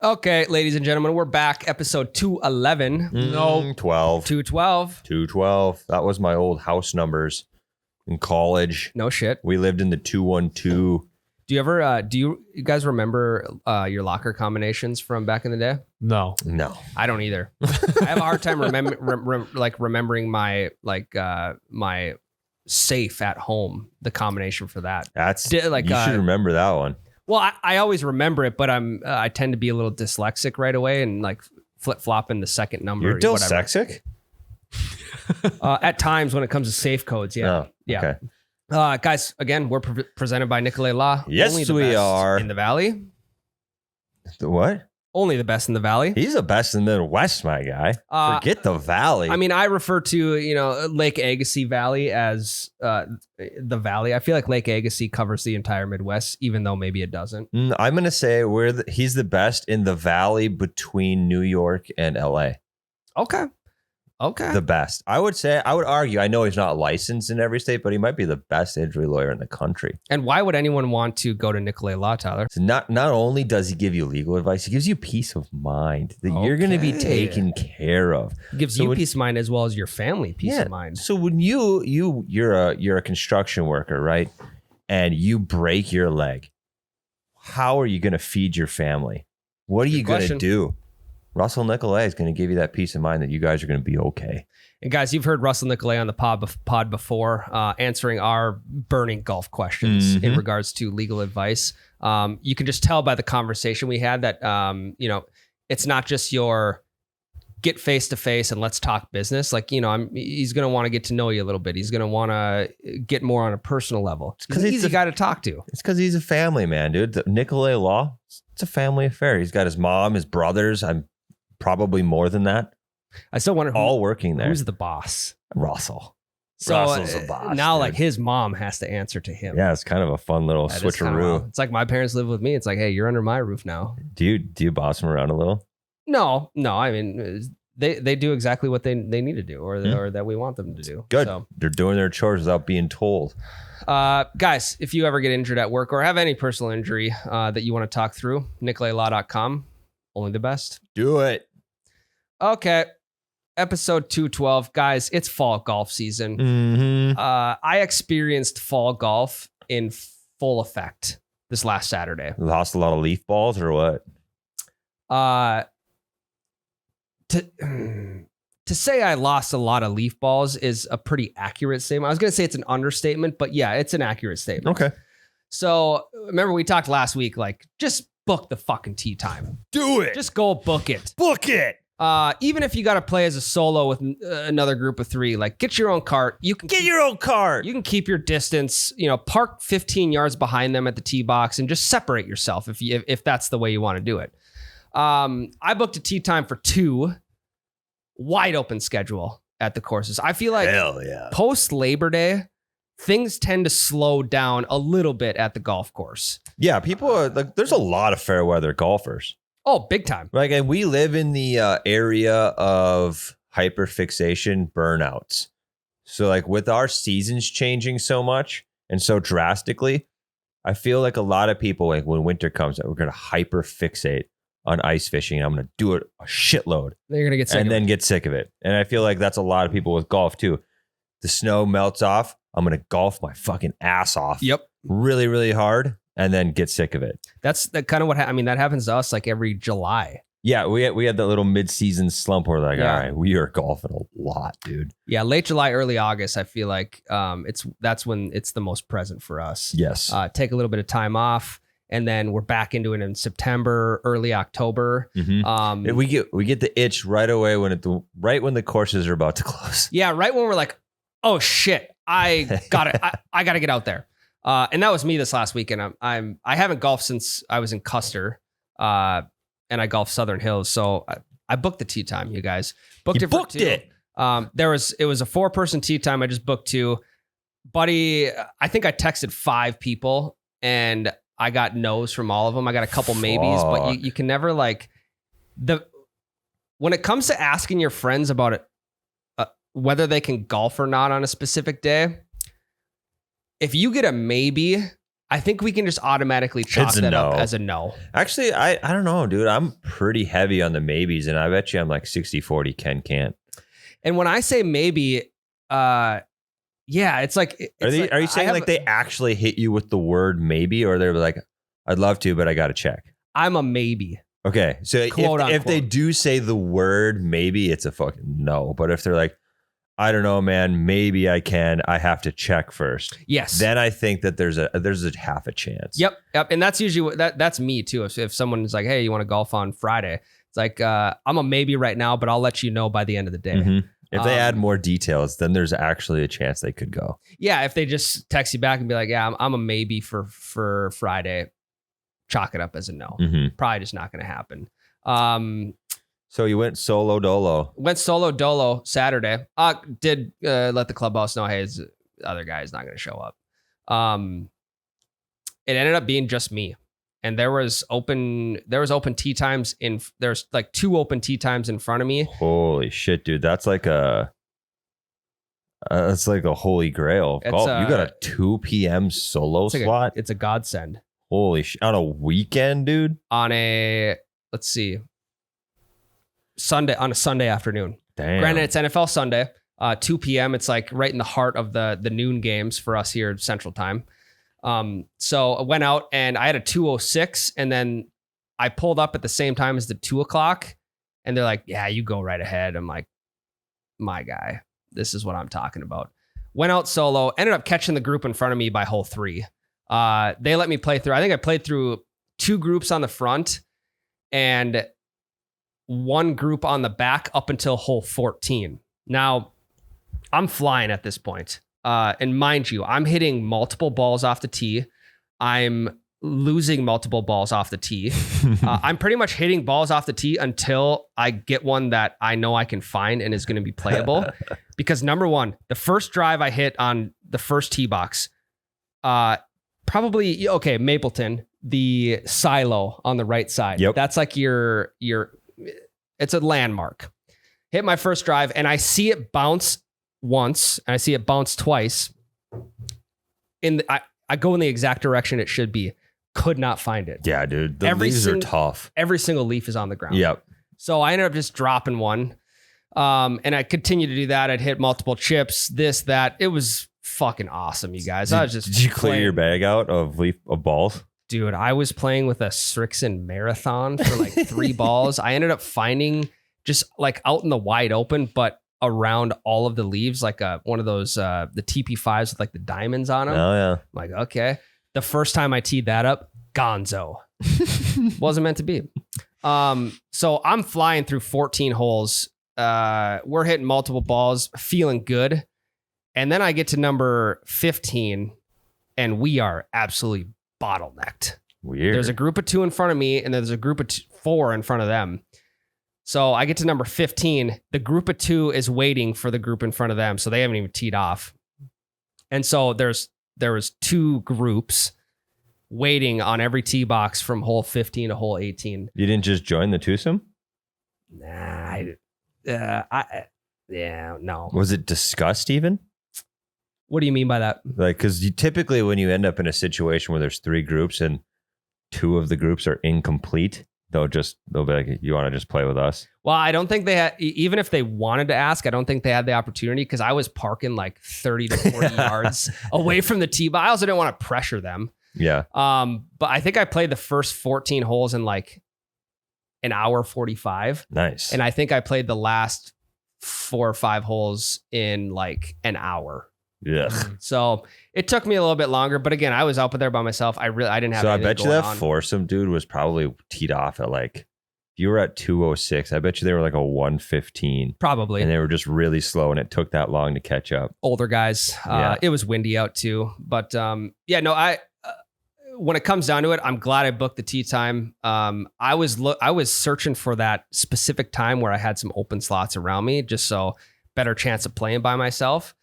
Okay, ladies and gentlemen, we're back. Episode 211. No, 12. 212. 212. That was my old house numbers in college. No shit. We lived in the 212. Do you guys remember your locker combinations from back in the day? No. I don't either. I have a hard time remembering my my safe at home, the combination for that. You should remember that one. Well, I always remember it, but I tend to be a little dyslexic right away and like flip flopping the second number. You're dyslexic? At times when it comes to safe codes, yeah. Oh, yeah. okay. Guys, again, we're presented by Nicolay Law. Yes, Only the we best are. in the Valley. The what? Only the best in the Valley. He's the best in the Midwest, my guy. Forget the Valley. I mean, I refer to, Lake Agassiz Valley as the Valley. I feel like Lake Agassiz covers the entire Midwest, even though maybe it doesn't. I'm going to say he's the best in the Valley between New York and LA. Okay. The best. I would argue, I know he's not licensed in every state, but he might be the best injury lawyer in the country. And why would anyone want to go to Nicolay Law, Tyler? So not only does he give you legal advice, he gives you peace of mind that you're going to be taken care of. Gives you peace of mind as well as your family peace of mind. So when you're a construction worker, right? And you break your leg, how are you going to feed your family? What are you going to do? Russell Nicolay is going to give you that peace of mind that you guys are going to be okay. And guys, you've heard Russell Nicolay on the pod before, answering our burning golf questions in regards to legal advice. You can just tell by the conversation we had that, it's not just your get face to face and let's talk business. Like, he's going to want to get to know you a little bit. He's going to want to get more on a personal level. He's an easy guy to talk to. It's because he's a family man, dude. The Nicolay Law, it's a family affair. He's got his mom, his brothers. I'm probably more than that. I still wonder all working there. Who's the boss? Russell. So Russell's the boss. Now, dude. Like his mom has to answer to him. Yeah, it's kind of a fun little switcheroo. It's like my parents live with me. It's like, hey, you're under my roof now. Do you boss them around a little? No. I mean, they do exactly what they need to do, or that we want them to do. Good. So, they're doing their chores without being told. Guys, if you ever get injured at work or have any personal injury that you want to talk through, nicolaylaw.com. Only the best. Do it. Okay. Episode 212. Guys, it's fall golf season. Mm-hmm. I experienced fall golf in full effect this last Saturday. Lost a lot of leaf balls or what? To say I lost a lot of leaf balls is a pretty accurate statement. I was going to say it's an understatement, but yeah, it's an accurate statement. Okay. So remember we talked last week, like just book the fucking tee time. Do it. Just go book it. Book it. Even if you got to play as a solo with another group of three, like get your own cart. You can get your own cart. You can keep your distance, park 15 yards behind them at the tee box and just separate yourself if that's the way you want to do it. I booked a tee time for 2, wide open schedule at the courses. I feel like post Labor Day, things tend to slow down a little bit at the golf course. Yeah, people are like, there's a lot of fair weather golfers. Oh, big time. Like, and we live in the area of hyperfixation burnouts. So like with our seasons changing so much and so drastically, I feel like a lot of people, like when winter comes, we're going to hyperfixate on ice fishing. I'm going to do it a shitload. Then you're going to get sick and then get sick of it. And I feel like that's a lot of people with golf too. The snow melts off. I'm going to golf my fucking ass off. Yep. Really, really hard. And then get sick of it. That's kind of what that happens to us like every July. Yeah, we had that little mid-season slump where we're like, all right, we are golfing a lot, dude. Yeah, late July, early August, I feel like that's when it's the most present for us. Yes. Take a little bit of time off, and then we're back into it in September, early October. Mm-hmm. We get the itch right away when the courses are about to close. Yeah, right when we're like, oh shit, I gotta get out there. And that was me this last weekend. I haven't golfed since I was in Custer, and I golfed Southern Hills. So I booked the tee time, you guys. Booked it. It was a 4-person tee time. I just booked 2. Buddy, I think I texted 5 people and I got no's from all of them. I got a couple maybes, but you can never when it comes to asking your friends about it, whether they can golf or not on a specific day, if you get a maybe I think we can just automatically chalk It's a that up no. as a no. Actually, I don't know, dude. I'm pretty heavy on the maybes, and I bet you I'm like 60-40 Ken can't. And when I say maybe, yeah, it's like. Are you saying like they actually hit you with the word maybe, or they're like, I'd love to, but I got to check? I'm a maybe. Okay, so if they do say the word maybe, it's a fucking no. But if they're like, I don't know, man, maybe I can, I have to check first. Yes. Then I think that there's a half a chance. Yep. And that's usually that's me too. If someone's like, hey, you want to golf on Friday? It's like, I'm a maybe right now, but I'll let you know by the end of the day. Mm-hmm. If they add more details, then there's actually a chance they could go. Yeah. If they just text you back and be like, yeah, I'm a maybe for Friday, chalk it up as a no. Mm-hmm. Probably just not going to happen. So you went solo dolo. Went solo dolo Saturday. Did let the clubhouse know, hey, the other guy is not going to show up. It ended up being just me, and there was open tee times there's like 2 open tee times in front of me. Holy shit, dude! That's like a holy grail of golf. You got a 2 p.m. solo slot. It's a godsend. Holy shit! On a weekend, dude. On a Sunday afternoon. Damn. Granted, it's NFL Sunday, 2 p.m. It's like right in the heart of the noon games for us here at Central Time. So I went out and I had a 2:06, and then I pulled up at the same time as the 2 o'clock, and they're like, yeah, you go right ahead. I'm like, my guy, this is what I'm talking about. Went out solo, ended up catching the group in front of me by hole 3. They let me play through. I think I played through 2 groups on the front and 1 group on the back up until hole 14. Now, I'm flying at this point. And mind you, I'm hitting multiple balls off the tee. I'm losing multiple balls off the tee. I'm pretty much hitting balls off the tee until I get one that I know I can find and is going to be playable. Because number one, the first drive I hit on the first tee box, probably, okay, Mapleton, the silo on the right side. Yep. That's like it's a landmark. Hit my first drive and I see it bounce once and I see it bounce twice. I go in the exact direction it should be. Could not find it. Yeah, dude. The leaves are tough. Every single leaf is on the ground. Yep. So I ended up just dropping one. And I continued to do that. I'd hit multiple chips, this, that. It was fucking awesome, you guys. Did you clear your bag out of balls? Dude, I was playing with a Strixon Marathon for like 3 balls. I ended up finding just like out in the wide open, but around all of the leaves, like one of those, the TP5s with like the diamonds on them. Oh, yeah. I'm like, okay. The first time I teed that up, gonzo. Wasn't meant to be. So I'm flying through 14 holes. We're hitting multiple balls, feeling good. And then I get to number 15 and we are absolutely bottlenecked. Weird. There's a group of 2 in front of me and there's a group of 4 in front of them. So I get to number 15. The group of 2 is waiting for the group in front of them. So they haven't even teed off. And so there was 2 groups waiting on every tee box from hole 15 to hole 18. You didn't just join the twosome? Nah, no. Was it discussed even? What do you mean by that? Like, because you typically when you end up in a situation where there's 3 groups and 2 of the groups are incomplete, they'll be like, you want to just play with us? Well, I don't think they had, even if they wanted to ask, I don't think they had the opportunity because I was parking like 30 to 40 yards away from the tee, but I also didn't want to pressure them. Yeah. But I think I played the first 14 holes in like an hour 45. Nice. And I think I played the last 4 or 5 holes in like an hour. Yeah. So it took me a little bit longer, but again, I was out there by myself. I didn't have. So I bet you that on. foursome dude was probably teed off at like, you were at 206. I bet you they were like a 115. Probably. And they were just really slow and it took that long to catch up. Older guys. Yeah. It was windy out too. But when it comes down to it, I'm glad I booked the tee time. I was searching for that specific time where I had some open slots around me, just so better chance of playing by myself.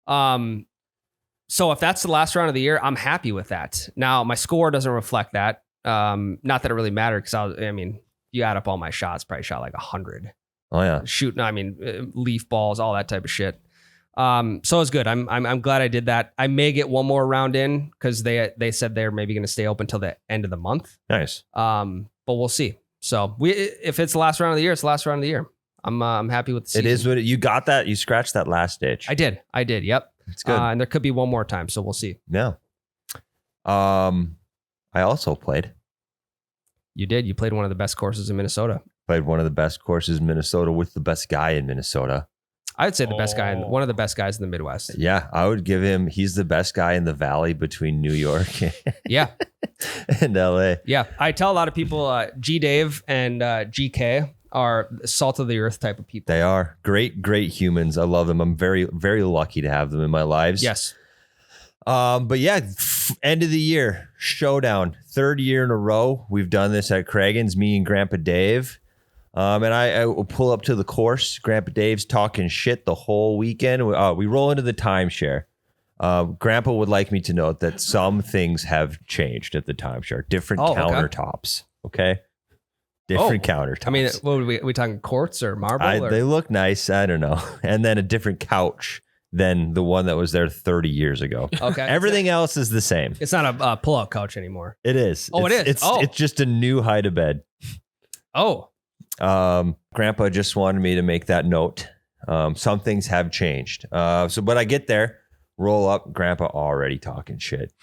So if that's the last round of the year, I'm happy with that. Now my score doesn't reflect that. Not that it really mattered because you add up all my shots, probably shot like 100. Oh yeah. Shooting, leaf balls, all that type of shit. So it's good. I'm glad I did that. I may get one more round in because they said they're maybe going to stay open till the end of the month. Nice. But we'll see. So if it's the last round of the year, it's the last round of the year. I'm happy with the season. It is what you got that. You scratched that last itch. I did. Yep. It's good. And there could be one more time. So we'll see. Yeah. I also played. You did. You played one of the best courses in Minnesota. Played one of the best courses in Minnesota with the best guy in Minnesota. I'd say the best guy, one of the best guys in the Midwest. Yeah, I would give him. He's the best guy in the valley between New York Yeah. and LA. Yeah. I tell a lot of people G Dave and GK are salt of the earth type of people. They are great humans. I love them. I'm very, very lucky to have them in my lives. Yes. But yeah, end of the year showdown, 3rd year in a row. We've done this at Cragun's, me and Grandpa Dave. And I will pull up to the course. Grandpa Dave's talking shit the whole weekend. We roll into the timeshare. Grandpa would like me to note that some things have changed at the timeshare. Different countertops. Okay. Different countertops. I mean, what are we talking quartz or marble? They look nice. I don't know. And then a different couch than the one that was there 30 years ago. Okay. Everything else is the same. It's not a pull-out couch anymore. It is. Oh, it is. It's just a new height of bed. Oh. Grandpa just wanted me to make that note. Some things have changed. But I get there, roll up, Grandpa already talking shit.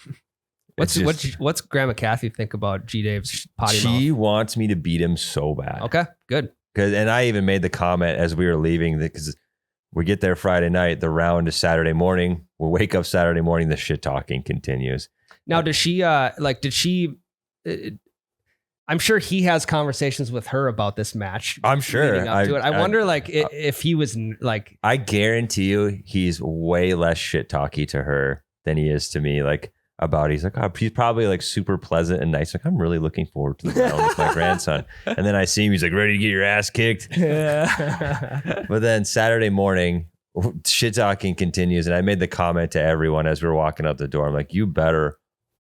What's Grandma Kathy think about G Dave's potty mouth? She wants me to beat him so bad. Okay, good. And I even made the comment as we were leaving because we get there Friday night, the round is Saturday morning. We wake up Saturday morning, the shit talking continues. Now, did she I'm sure he has conversations with her about this match. I'm sure. I wonder if he was like, I guarantee you he's way less shit talky to her than he is to me. He's like, oh, he's probably like super pleasant and nice. Like, I'm really looking forward to the round with my grandson. And then I see him, he's like, ready to get your ass kicked. But then Saturday morning, shit talking continues. And I made the comment to everyone as we were walking out the door. I'm like, you better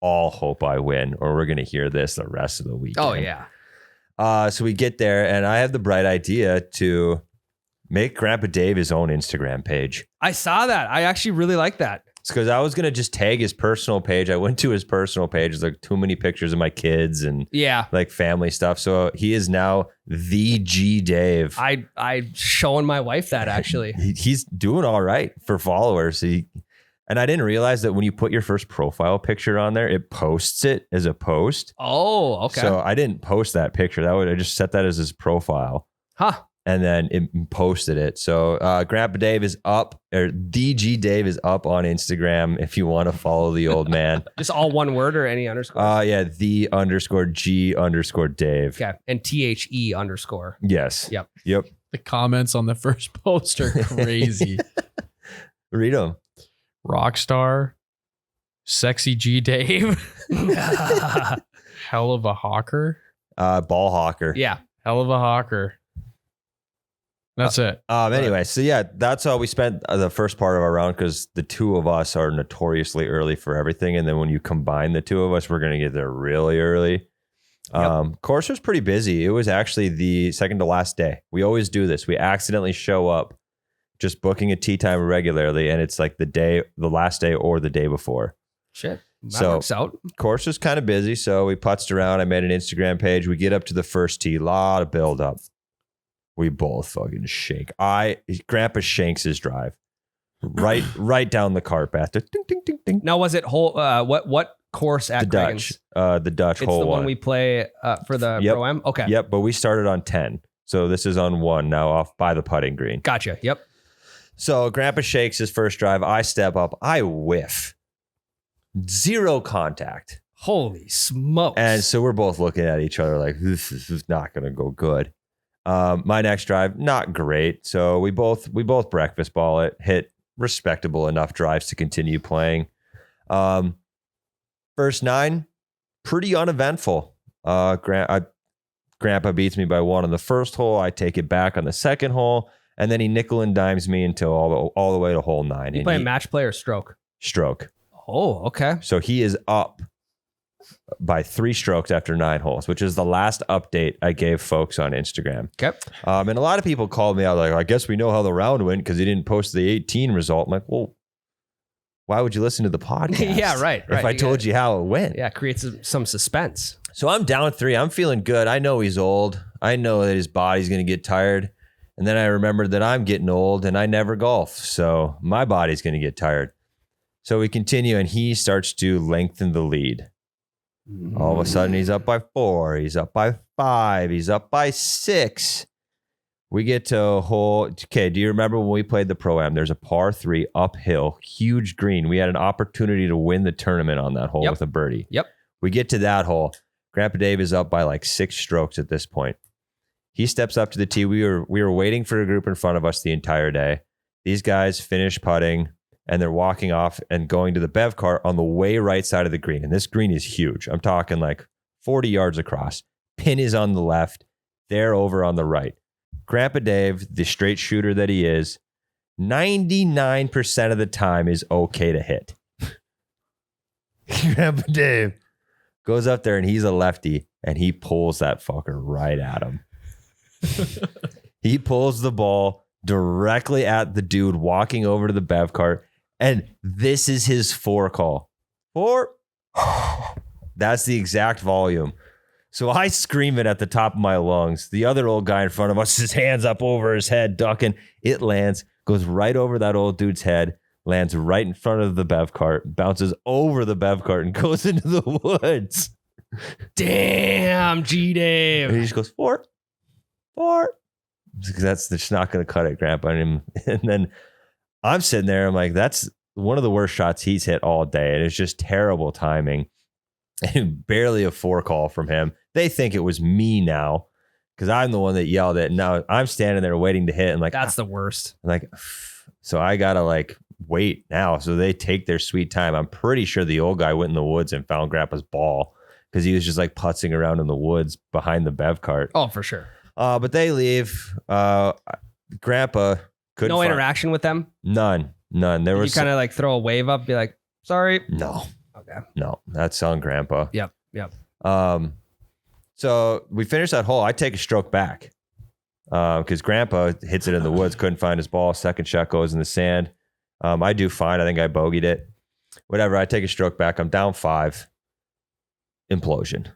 all hope I win or we're going to hear this the rest of the weekend. Oh, yeah. So we get there and I have the bright idea to make Grandpa Dave his own Instagram page. I saw that. I actually really like that. It's because I was going to just tag his personal page. I went to his personal page. There's like too many pictures of my kids and like family stuff. So he is now the G Dave. I showing my wife that actually. He's doing all right for followers. And I didn't realize that when you put your first profile picture on there, it posts it as a post. Oh, okay. So I didn't post that picture. I just set that as his profile. Huh. And then it posted it. So Grandpa Dave is up, or DG Dave is up on Instagram if you want to follow the old man. Just all one word or any underscore? Yeah, _G_Dave. Okay. And THE_. Yes. Yep. The comments on the first post are crazy. Read them. Rockstar, sexy G Dave, hell of a hawker, Ball hawker. Yeah. hell of a hawker. That's it. Anyway, so yeah, that's how we spent the first part of our round because the two of us are notoriously early for everything. And then when you combine the two of us, we're going to get there really early. Course was pretty busy. It was actually the second to last day. We always do this. We accidentally show up just booking a tee time regularly. And it's like the last day or the day before. Shit. That works out. Course was kind of busy. So we putzed around. I made an Instagram page. We get up to the first tee, lot of build up. We both fucking shake. Grandpa shanks his drive right down the cart path. Ding, ding, ding, ding. Now, was it whole? What course at the Dutch? The Dutch it's hole the one. one we play for the Pro-Am? Okay. Yep, but we started on 10. So this is on 1 now off by the putting green. Gotcha. Yep. So Grandpa shakes his first drive. I step up. I whiff. 0 contact. Holy smokes. And so we're both looking at each other like, this is not going to go good. My next drive, not great. So we both breakfast ball it, hit respectable enough drives to continue playing. First 9, pretty uneventful. Grandpa beats me by 1 on the first hole. I take it back on the second hole, and then he nickel and dimes me until all the way to hole 9. You playing match play or stroke? Stroke. Oh, okay. So he is up by 3 strokes after 9 holes, which is the last update I gave folks on Instagram. Okay. And a lot of people called me out like, I guess we know how the round went because he didn't post the 18 result. I'm like, well, why would you listen to the podcast? Yeah, right. If I told you how it went. Yeah, creates some suspense. So I'm down 3. I'm feeling good. I know he's old. I know that his body's going to get tired. And then I remembered that I'm getting old and I never golf. So my body's going to get tired. So we continue and he starts to lengthen the lead. All of a sudden he's up by 4. He's up by 5. He's up by 6. We get to a hole. Okay, do you remember when we played the Pro-Am? There's a par 3 uphill, huge green. We had an opportunity to win the tournament on that hole with a birdie. Yep. We get to that hole. Grandpa Dave is up by like 6 strokes at this point. He steps up to the tee. We were waiting for a group in front of us the entire day. These guys finish putting and they're walking off and going to the bev cart on the way right side of the green. And this green is huge. I'm talking like 40 yards across. Pin is on the left. They're over on the right. Grandpa Dave, the straight shooter that he is, 99% of the time is okay to hit. Grandpa Dave goes up there and he's a lefty and he pulls that fucker right at him. He pulls the ball directly at the dude walking over to the bev cart. And this is his 4 call. 4. That's the exact volume. So I scream it at the top of my lungs. The other old guy in front of us, his hands up over his head, ducking. It lands, goes right over that old dude's head, lands right in front of the bev cart, bounces over the bev cart and goes into the woods. Damn, G-Dave. And he just goes, 4. That's just not going to cut it, Grandpa. And then I'm sitting there. I'm like, that's one of the worst shots he's hit all day. And it's just terrible timing. And barely a 4 call from him. They think it was me now because I'm the one that yelled it. Now I'm standing there waiting to hit. And like, that's the worst. Like, so I got to like wait now. So they take their sweet time. I'm pretty sure the old guy went in the woods and found Grandpa's ball because he was just like putzing around in the woods behind the bev cart. Oh, for sure. But they leave. Grandpa couldn't no interaction with them? None. There was you kind of like throw a wave up, be like, sorry. No. Okay. No, that's on Grandpa. Yep. So we finish that hole. I take a stroke back because Grandpa hits it in the woods, couldn't find his ball. Second shot goes in the sand. I do fine. I think I bogeyed it. Whatever. I take a stroke back. I'm down 5. Implosion.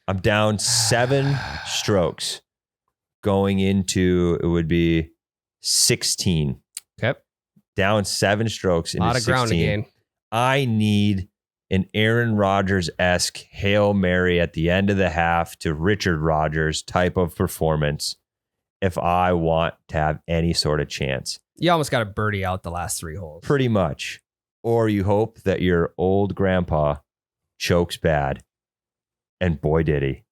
I'm down 7 strokes going into, it would be 16. Okay. Down 7 strokes into 16. A lot of ground to gain. I need an Aaron Rodgers-esque Hail Mary at the end of the half to Richard Rodgers type of performance if I want to have any sort of chance. You almost got a birdie out the last 3 holes. Pretty much. Or you hope that your old grandpa chokes bad. And boy, did he.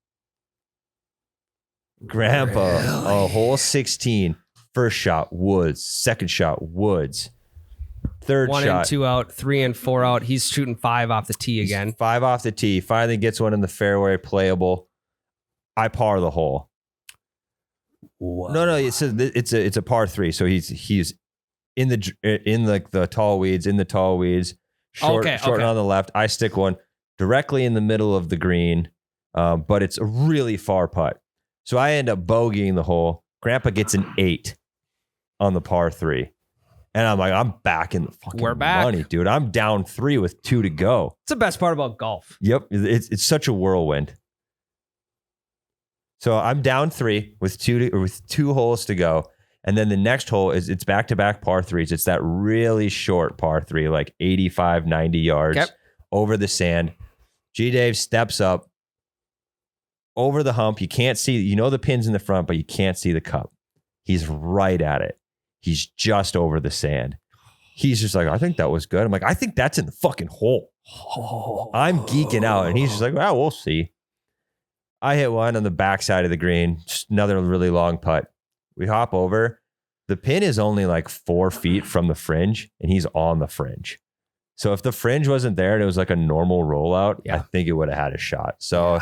Grandpa, really? Hole 16, first shot, woods. Second shot, woods. Third 1 shot. 1 and 2 out, 3 and 4 out. He's shooting 5 off the tee again. 5 off the tee. Finally gets one in the fairway, playable. I par the hole. Whoa. No, it's a par 3. So he's in the tall weeds, short on the left. I stick one directly in the middle of the green, but it's a really far putt. So I end up bogeying the hole. Grandpa gets an 8 on the par 3. And I'm like, I'm back in the fucking money, dude. I'm down 3 with 2 to go. It's the best part about golf. Yep. It's such a whirlwind. So I'm down 3 with 2 holes to go. And then the next hole it's back-to-back par 3s. It's that really short par 3, like 85, 90 yards over the sand. G-Dave steps up over the hump. You can't see, the pin's in the front, but you can't see the cup. He's right at it. He's just over the sand. He's just like, I think that was good. I'm like, I think that's in the fucking hole. I'm geeking out. And he's just like, well, we'll see. I hit one on the backside of the green. Just another really long putt. We hop over. The pin is only like 4 feet from the fringe, and he's on the fringe. So if the fringe wasn't there and it was like a normal rollout, I think it would have had a shot. So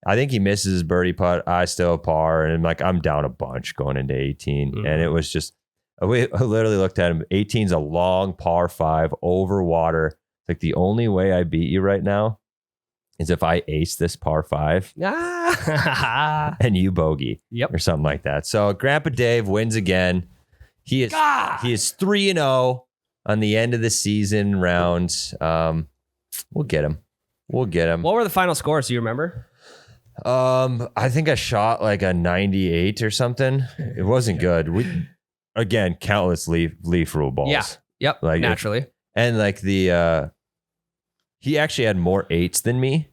I think he misses his birdie putt. I still par. And I'm down a bunch going into 18. Mm-hmm. And it was just, I literally looked at him. 18's a long par 5 over water. It's like the only way I beat you right now is if I ace this par 5 Ah. and you bogey Yep. or something like that. So Grandpa Dave wins again. He is God. 3-0 on the end of the season rounds. We'll get him. What were the final scores? Do you remember? I think I shot like a 98 or something. It wasn't good. We again countless leaf rule balls. Yeah. Yep. Like, naturally. And like he actually had more 8s than me,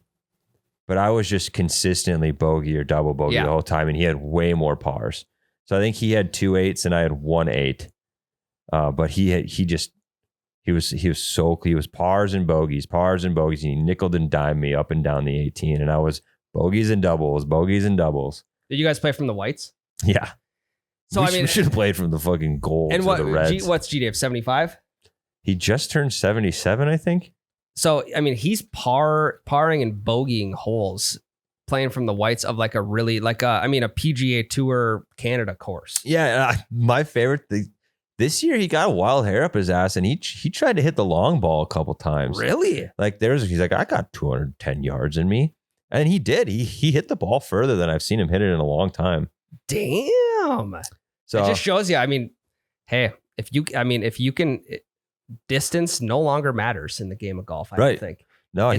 but I was just consistently bogey or double bogey Yeah. the whole time, and he had way more pars. So I think he had 2 8s and I had 1 8. But he was pars and bogeys, and he nickeled and dimed me up and down the 18, and I was bogeys and doubles. Did you guys play from the whites? Yeah. So we should have played from the fucking gold and to the Reds. What's GDF 75? He just turned 77, I think. So I mean, he's parring and bogeying holes, playing from the whites of like a really a PGA Tour Canada course. Yeah, my favorite thing. This year he got a wild hair up his ass, and he tried to hit the long ball a couple times. Really? Like he's like, I got 210 yards in me, and he did. He hit the ball further than I've seen him hit it in a long time. Damn. So It just shows you. I mean, hey, if you can, distance no longer matters in the game of golf. I don't Right. think. no,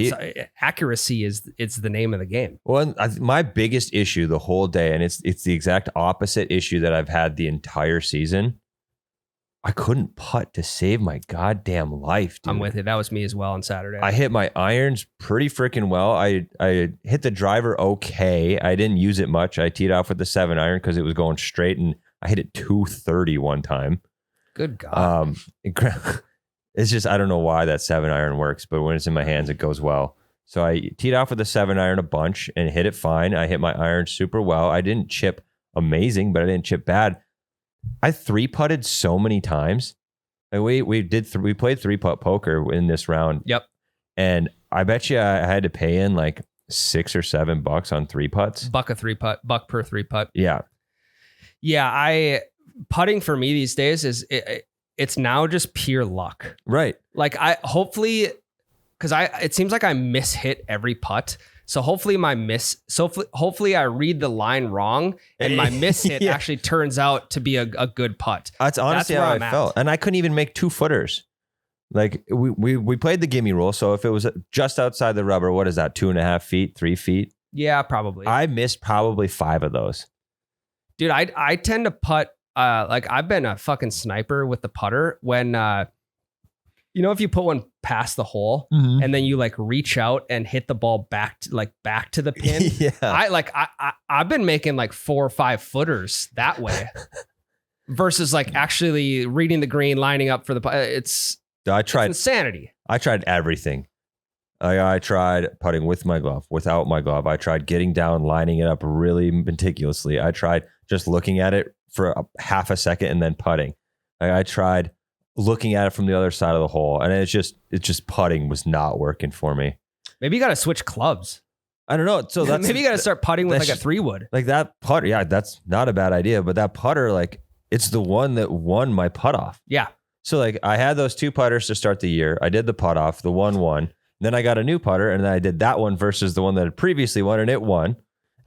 Accuracy it's the name of the game. Well, my biggest issue the whole day, and it's the exact opposite issue that I've had the entire season. I couldn't putt to save my goddamn life, dude. I'm with it. That was me as well on Saturday. I hit my irons pretty freaking well. I hit the driver okay. I didn't use it much. I teed off with the 7-iron because it was going straight, and I hit it 230 one time. Good God. It's just I don't know why that 7-iron works, but when it's in my hands, it goes well. So I teed off with the 7-iron a bunch and hit it fine. I hit my iron super well. I didn't chip amazing, but I didn't chip bad. I 3-putted so many times. Like we played 3-putt poker in this round. Yep. And I bet you I had to pay in like $6 or $7 on 3-putts. Buck per 3-putt. Yeah. Yeah. Putting for me these days it's now just pure luck. Right. Like because it seems like I mishit every putt. So hopefully hopefully I read the line wrong and my miss hit Yeah. actually turns out to be a good putt. That's honestly That's how where I I'm at. felt. And I couldn't even make 2-footers. Like we played the gimme rule. So if it was just outside the rubber, what is that? 2.5 feet, 3 feet? Yeah, probably. I missed probably 5 of those. Dude, I tend to putt. Like I've been a fucking sniper with the putter when, if you put one past the hole and then you like reach out and hit the ball back to the pin. Yeah. I've been making like 4 or 5 footers that way versus like actually reading the green, lining up for the putt. It's insanity. I tried everything. I tried putting with my glove, without my glove. I tried getting down, lining it up really meticulously. I tried just looking at it for half a second and then putting. I tried looking at it from the other side of the hole, and it's just putting was not working for me. Maybe you got to switch clubs. I don't know. So that's maybe you got to start putting with like a 3-wood. Like that putter. Yeah, that's not a bad idea. But that putter, like it's the one that won my putt off. Yeah. So like I had those 2 putters to start the year. I did the putt off, the one won. Then I got a new putter, and then I did that one versus the one that had previously won, and it won.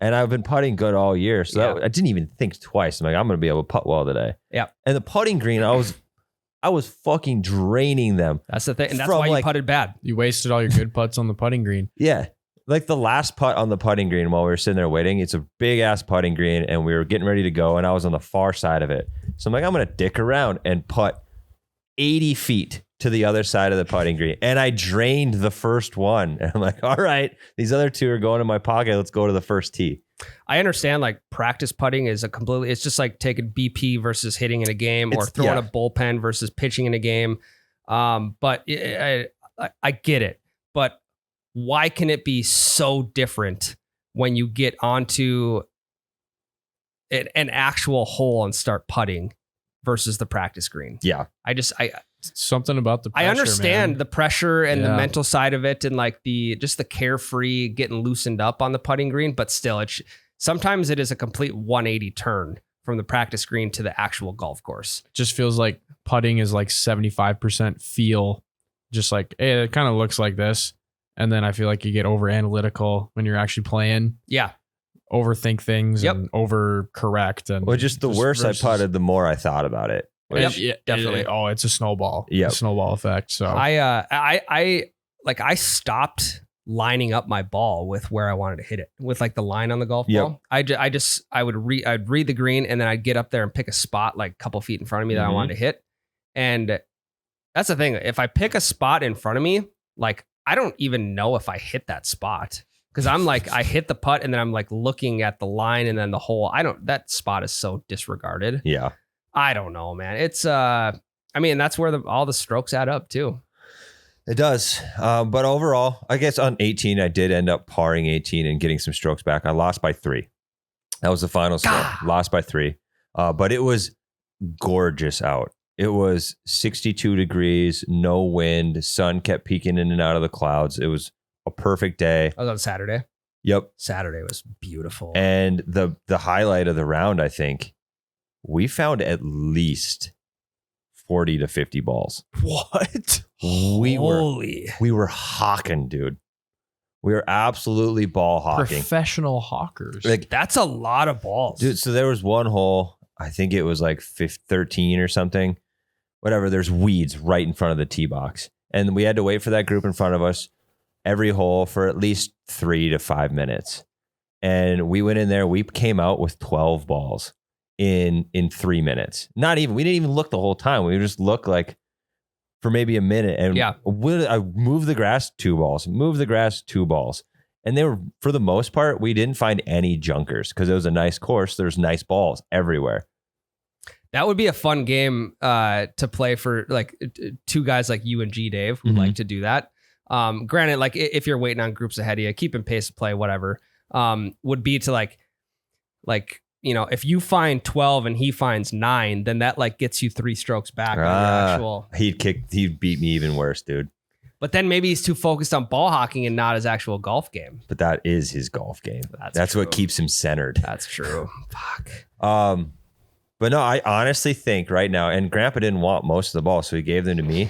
And I've been putting good all year. So I didn't even think twice. I'm like, I'm going to be able to putt well today. Yeah. And the putting green, I was fucking draining them. That's the thing. And that's From, why you like- putted bad. You wasted all your good putts on the putting green. Yeah. Like the last putt on the putting green while we were sitting there waiting, it's a big ass putting green, and we were getting ready to go, and I was on the far side of it. So I'm like, I'm going to dick around and putt 80 feet to the other side of the putting green. And I drained the first one. And I'm like, all right, these other 2 are going in my pocket. Let's go to the first tee. I understand like practice putting is it's just like taking BP versus hitting in a game or throwing a bullpen versus pitching in a game. But I get it. But why can it be so different when you get onto an actual hole and start putting versus the practice green? Yeah. Something about the pressure, I understand man. the pressure and the Yeah. mental side of it and like the carefree getting loosened up on the putting green, but still sometimes it is a complete 180 turn from the practice green to the actual golf course. Just feels like putting is like 75% feel. Just like, hey, it kind of looks like this. And then I feel like you get over analytical when you're actually playing, Yeah. overthink things Yep. and overcorrect. And Well, just the worse versus- I putted, the more I thought about it. Yep, Yeah, definitely. It's a snowball. Yep. A snowball effect. So I stopped lining up my ball with where I wanted to hit it with like the line on the golf Yep. ball. I'd read the green and then I'd get up there and pick a spot like a couple feet in front of me that I Mhm. wanted to hit. And that's the thing. If I pick a spot in front of me, like I don't even know if I hit that spot because I'm like, I hit the putt and then I'm like looking at the line and then the hole. That spot is so disregarded. Yeah. I don't know, man. It's, I mean, that's where all the strokes add up too. It does. But overall, I guess on 18, I did end up parring 18 and getting some strokes back. I lost by 3. That was the final score. God. Lost by 3. But it was gorgeous out. It was 62 degrees, no wind. Sun kept peeking in and out of the clouds. It was a perfect day. I was on Saturday. Yep. Saturday was beautiful. And the highlight of the round, I think, we found at least 40 to 50 balls. what? We Holy. were hawking, dude. We were absolutely ball hawking. Professional hawkers. Like, That's a lot of balls. dude, so there was one hole, I think it was like 13 or something. Whatever, there's weeds right in front of the tee box. And we had to wait for that group in front of us every hole for at least 3 to 5 minutes. And we went in there, we came out with 12 balls in 3 minutes. Not even, we didn't even look the whole time. We just looked like for maybe a minute. And Yeah. I moved the grass 2 balls, moved the grass 2 balls. And they were, for the most part, we didn't find any junkers because it was a nice course. There's nice balls everywhere. That would be a fun game to play for like two guys like you and G Dave who Mhm. like to do that. Granted, like if you're waiting on groups ahead of you, keeping pace of play, whatever, would be to like, you know, if you find 12 and he finds 9, then that like gets you 3 strokes back on your actual. He'd beat me even worse, dude. But then maybe he's too focused on ball hawking and not his actual golf game. But that is his golf game. That's what true. keeps him centered. That's true. Fuck. But no, I honestly think right now, and Grandpa didn't want most of the balls, so he gave them to me.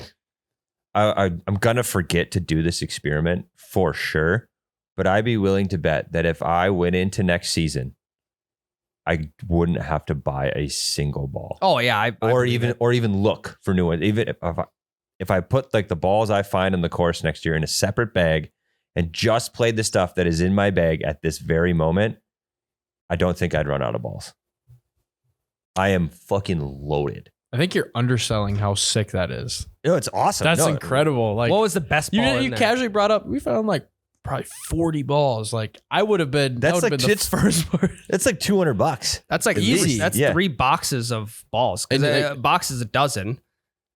I'm gonna forget to do this experiment for sure, but I'd be willing to bet that if I went into next season, I wouldn't have to buy a single ball, Oh yeah, I believe it. or even look for new ones. Even if I put like the balls I find in the course next year in a separate bag and just played the stuff that is in my bag at this very moment, I don't think I'd run out of balls. I am fucking loaded. I think you're underselling how sick that is. No, it's awesome. That's No, incredible. Like What was the best ball? you in there? casually brought up, we found like probably 40 balls. Like I would have been. That's that would like have been the first part. It's like $200. That's like Easy. easy. That's Yeah. 3 boxes of balls. Because And, a box is a dozen.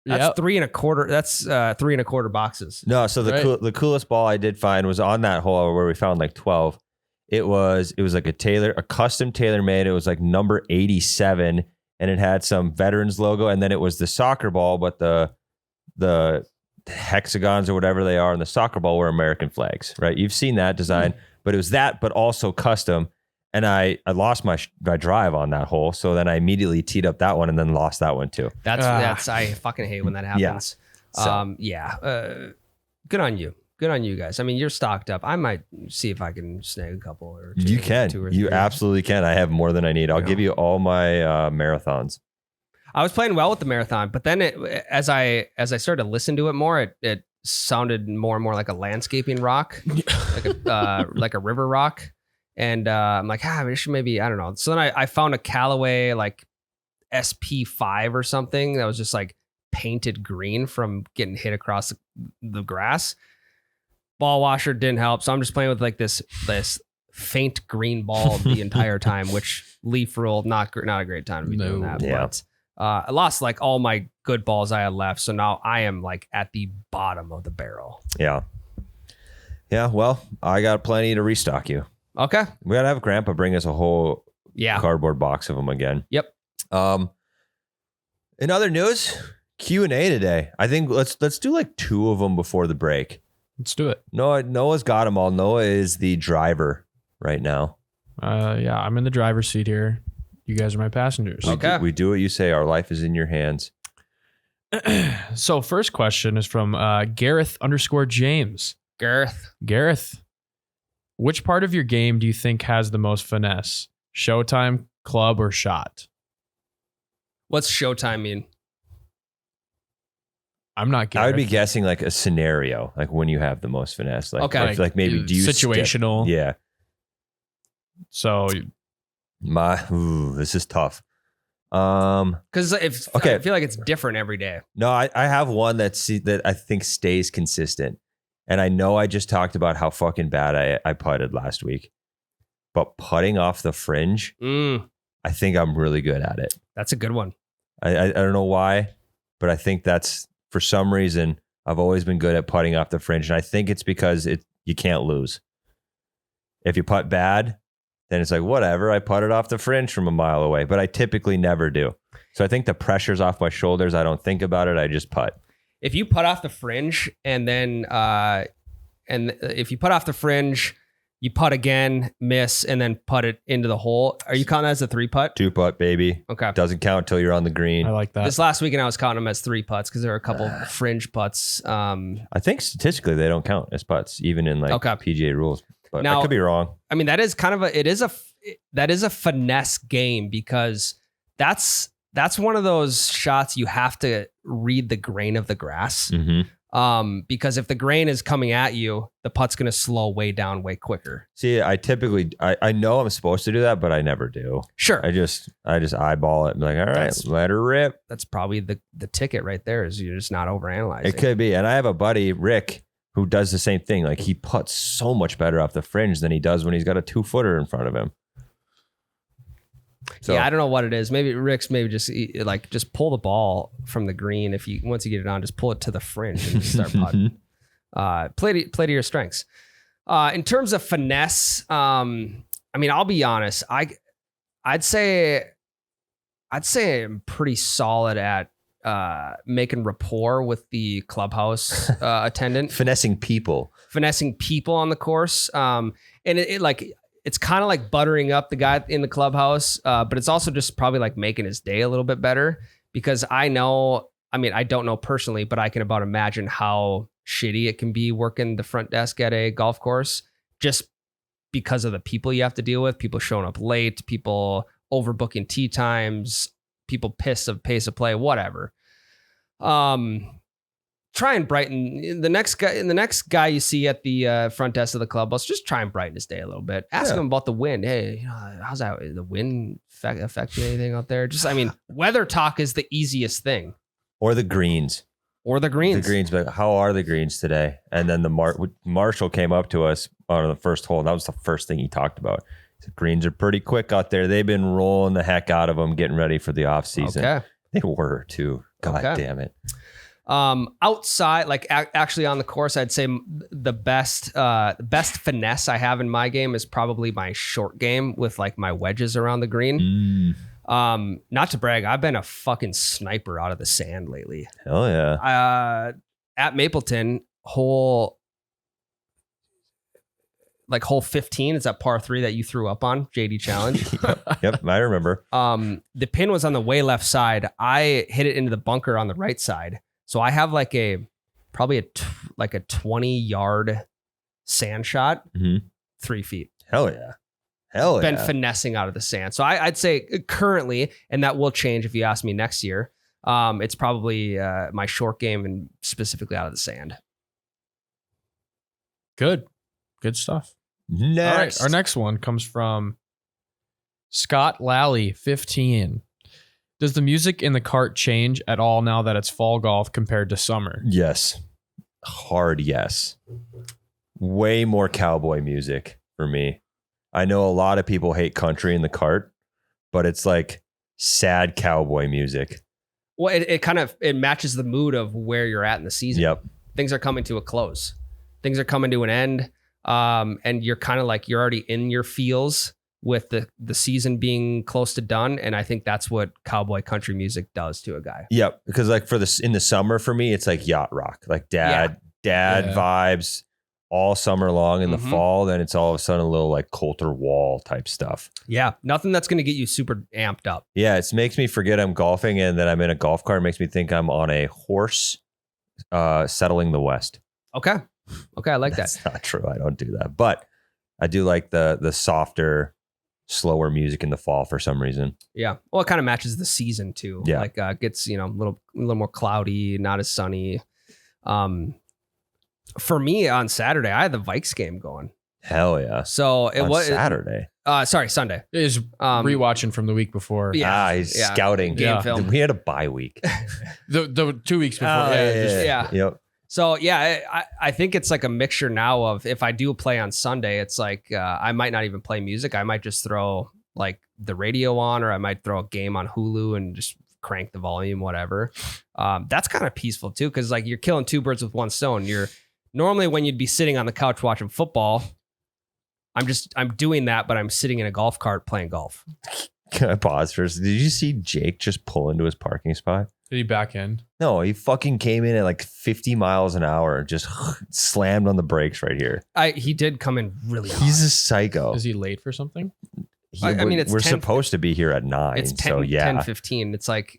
That's Yep. 3 1/4. That's 3 1/4 boxes. No, so the Right. the coolest ball I did find was on that hole where we found like 12. It was like a custom TaylorMade. It was like number 87, and it had some Veterans logo, and then it was the soccer ball, but the hexagons or whatever they are on the soccer ball were American flags, right? You've seen that design, but it was that, but also custom. And I lost my drive on that hole, so then I immediately teed up that one and then lost that one too. That's I fucking hate when that happens. Yeah. So- Good on you. Good on you guys. I mean, you're stocked up. I might see if I can snag a couple or 2. You can. 2 or You 3. absolutely can. I have more than I need. I'll Yeah. give you all my marathons. I was playing well with the marathon, but then as I started to listen to it more, it sounded more and more like a landscaping rock, like a river rock. And I'm like, I should maybe, I don't know. So then I found a Callaway like SP5 or something that was just like painted green from getting hit across the grass. Ball washer didn't help. So I'm just playing with like this faint green ball the entire time, which leaf rule, not a great time to be doing No. that. Yeah. But I lost like all my good balls I had left. So now I am like at the bottom of the barrel. Yeah. Yeah. Well, I got plenty to restock you. Okay. We got to have Grandpa bring us a whole Yeah. cardboard box of them again. Yep. In other news, Q&A today. I think let's do like 2 of them before the break. Let's do it. Noah's got them all. Noah is the driver right now. Yeah, I'm in the driver's seat here. You guys are my passengers. Okay. We do what you say. Our life is in your hands. So first question is from Gareth _James. Gareth, which part of your game do you think has the most finesse? Showtime, club, or shot? What's showtime mean? I'm not Gareth. I would be guessing like a scenario, like when you have the most finesse. Like, Okay. like maybe do you situational. Yeah. So This is tough. Because Okay. I feel like it's different every day. No, I have one that I think stays consistent. And I know I just talked about how fucking bad I putted last week. But putting off the fringe, I think I'm really good at it. That's a good one. I don't know why, but I think that's, for some reason, I've always been good at putting off the fringe. And I think it's because you can't lose. If you putt bad, then it's like, whatever, I putted off the fringe from a mile away. But I typically never do. So I think the pressure's off my shoulders. I don't think about it. I just putt. If you putt off the fringe and then if you putt off the fringe, you putt again, miss, and then putt it into the hole, are you counting that as a 3-putt? 2-putt, baby. Okay. Doesn't count till you're on the green. I like that. This last weekend I was counting them as 3 putts because there were a couple fringe putts. I think statistically they don't count as putts, even in like Okay. PGA rules. But Now- I could be wrong. I mean, that is kind of that is a finesse game because that's one of those shots you have to read the grain of the grass. Mm-hmm. Because if the grain is coming at you, the putt's going to slow way down way quicker. See, I typically I know I'm supposed to do that, but I never do. Sure. I just eyeball it and be like, all right, That's- let her rip. That's probably the ticket right there is you're just not overanalyzing. It could be. And I have a buddy, Rick, who does the same thing. Like he putts so much better off the fringe than he does when he's got a 2-footer in front of him. So Yeah, I don't know what it is. Maybe Rick's just pull the ball from the green. Once you get it on, just pull it to the fringe and just start putting. Play to your strengths. In terms of finesse, I mean, I'll be honest. I'd say I'm pretty solid at making rapport with the clubhouse attendant, finessing people. finessing people on the course. And it's kind of like buttering up the guy in the clubhouse, but it's also just probably like making his day a little bit better because I don't know personally, but I can about imagine how shitty it can be working the front desk at a golf course just because of the people you have to deal with, people showing up late, people overbooking tee times, people pissed of pace of play, whatever. Try and brighten the next guy you see at the front desk of the clubhouse. Just try and brighten his day a little bit. Ask him about the wind. Hey, how's that? The wind affect anything out there? Weather talk is the easiest thing. Or the greens. Or the greens. The greens, but how are the greens today? And then the Marshall came up to us on the first hole, and that was the first thing he talked about. The greens are pretty quick out there. They've been rolling the heck out of them, getting ready for the off season. Okay. They were too. God damn it. Outside, like actually on the course, I'd say the best finesse I have in my game is probably my short game with like my wedges around the green. Not to brag, I've been a fucking sniper out of the sand lately. Hell yeah. At Mapleton, hole 15 is that par 3 that you threw up on JD Challenge. Yep, I remember. The pin was on the way left side. I hit it into the bunker on the right side. So I have probably a 20-yard sand shot, 3 feet. Hell yeah. Been finessing out of the sand. So I'd say currently, and that will change if you ask me next year, it's probably my short game and specifically out of the sand. Good stuff. Next. All right, our next one comes from Scott Lally, 15. Does the music in the cart change at all now that it's fall golf compared to summer? Yes. Hard yes. Way more cowboy music for me. I know a lot of people hate country in the cart, but it's like sad cowboy music. Well, it matches the mood of where you're at in the season. Yep. Things are coming to a close. Things are coming to an end. And you're kind of like, you're already in your feels with the season being close to done. And I think that's what cowboy country music does to a guy. Yep. Because like in the summer for me, it's like yacht rock, like dad vibes all summer long. In the fall, then it's all of a sudden a little like Coulter Wall type stuff. Yeah. Nothing that's going to get you super amped up. Yeah. It makes me forget I'm golfing and that I'm in a golf cart. It makes me think I'm on a horse settling the West. Okay. Okay, I like that. That's not true. I don't do that. But I do like the softer, slower music in the fall for some reason. Yeah. Well, it kind of matches the season too. Yeah. Like gets, a little more cloudy, not as sunny. For me on Saturday, I had the Vikes game going. Hell yeah. So it On was Saturday. Sorry, Sunday. Is rewatching from the week before. Yeah. He's yeah. scouting. Game film. We had a bye week. The 2 weeks before. yeah. Yep. So yeah, I think it's like a mixture now of if I do play on Sunday, it's like I might not even play music. I might just throw like the radio on, or I might throw a game on Hulu and just crank the volume, whatever. That's kind of peaceful too, because like you're killing two birds with one stone. You're normally when you'd be sitting on the couch watching football. I'm doing that, but I'm sitting in a golf cart playing golf. Can I pause first? Did you see Jake just pull into his parking spot? Did he back in? No, he fucking came in at like 50 miles an hour and just slammed on the brakes right here. He did come in really hot. He's a psycho. Is he late for something? I mean, it's we're 10 supposed to be here at 9. It's 10, so yeah. 10:15. It's like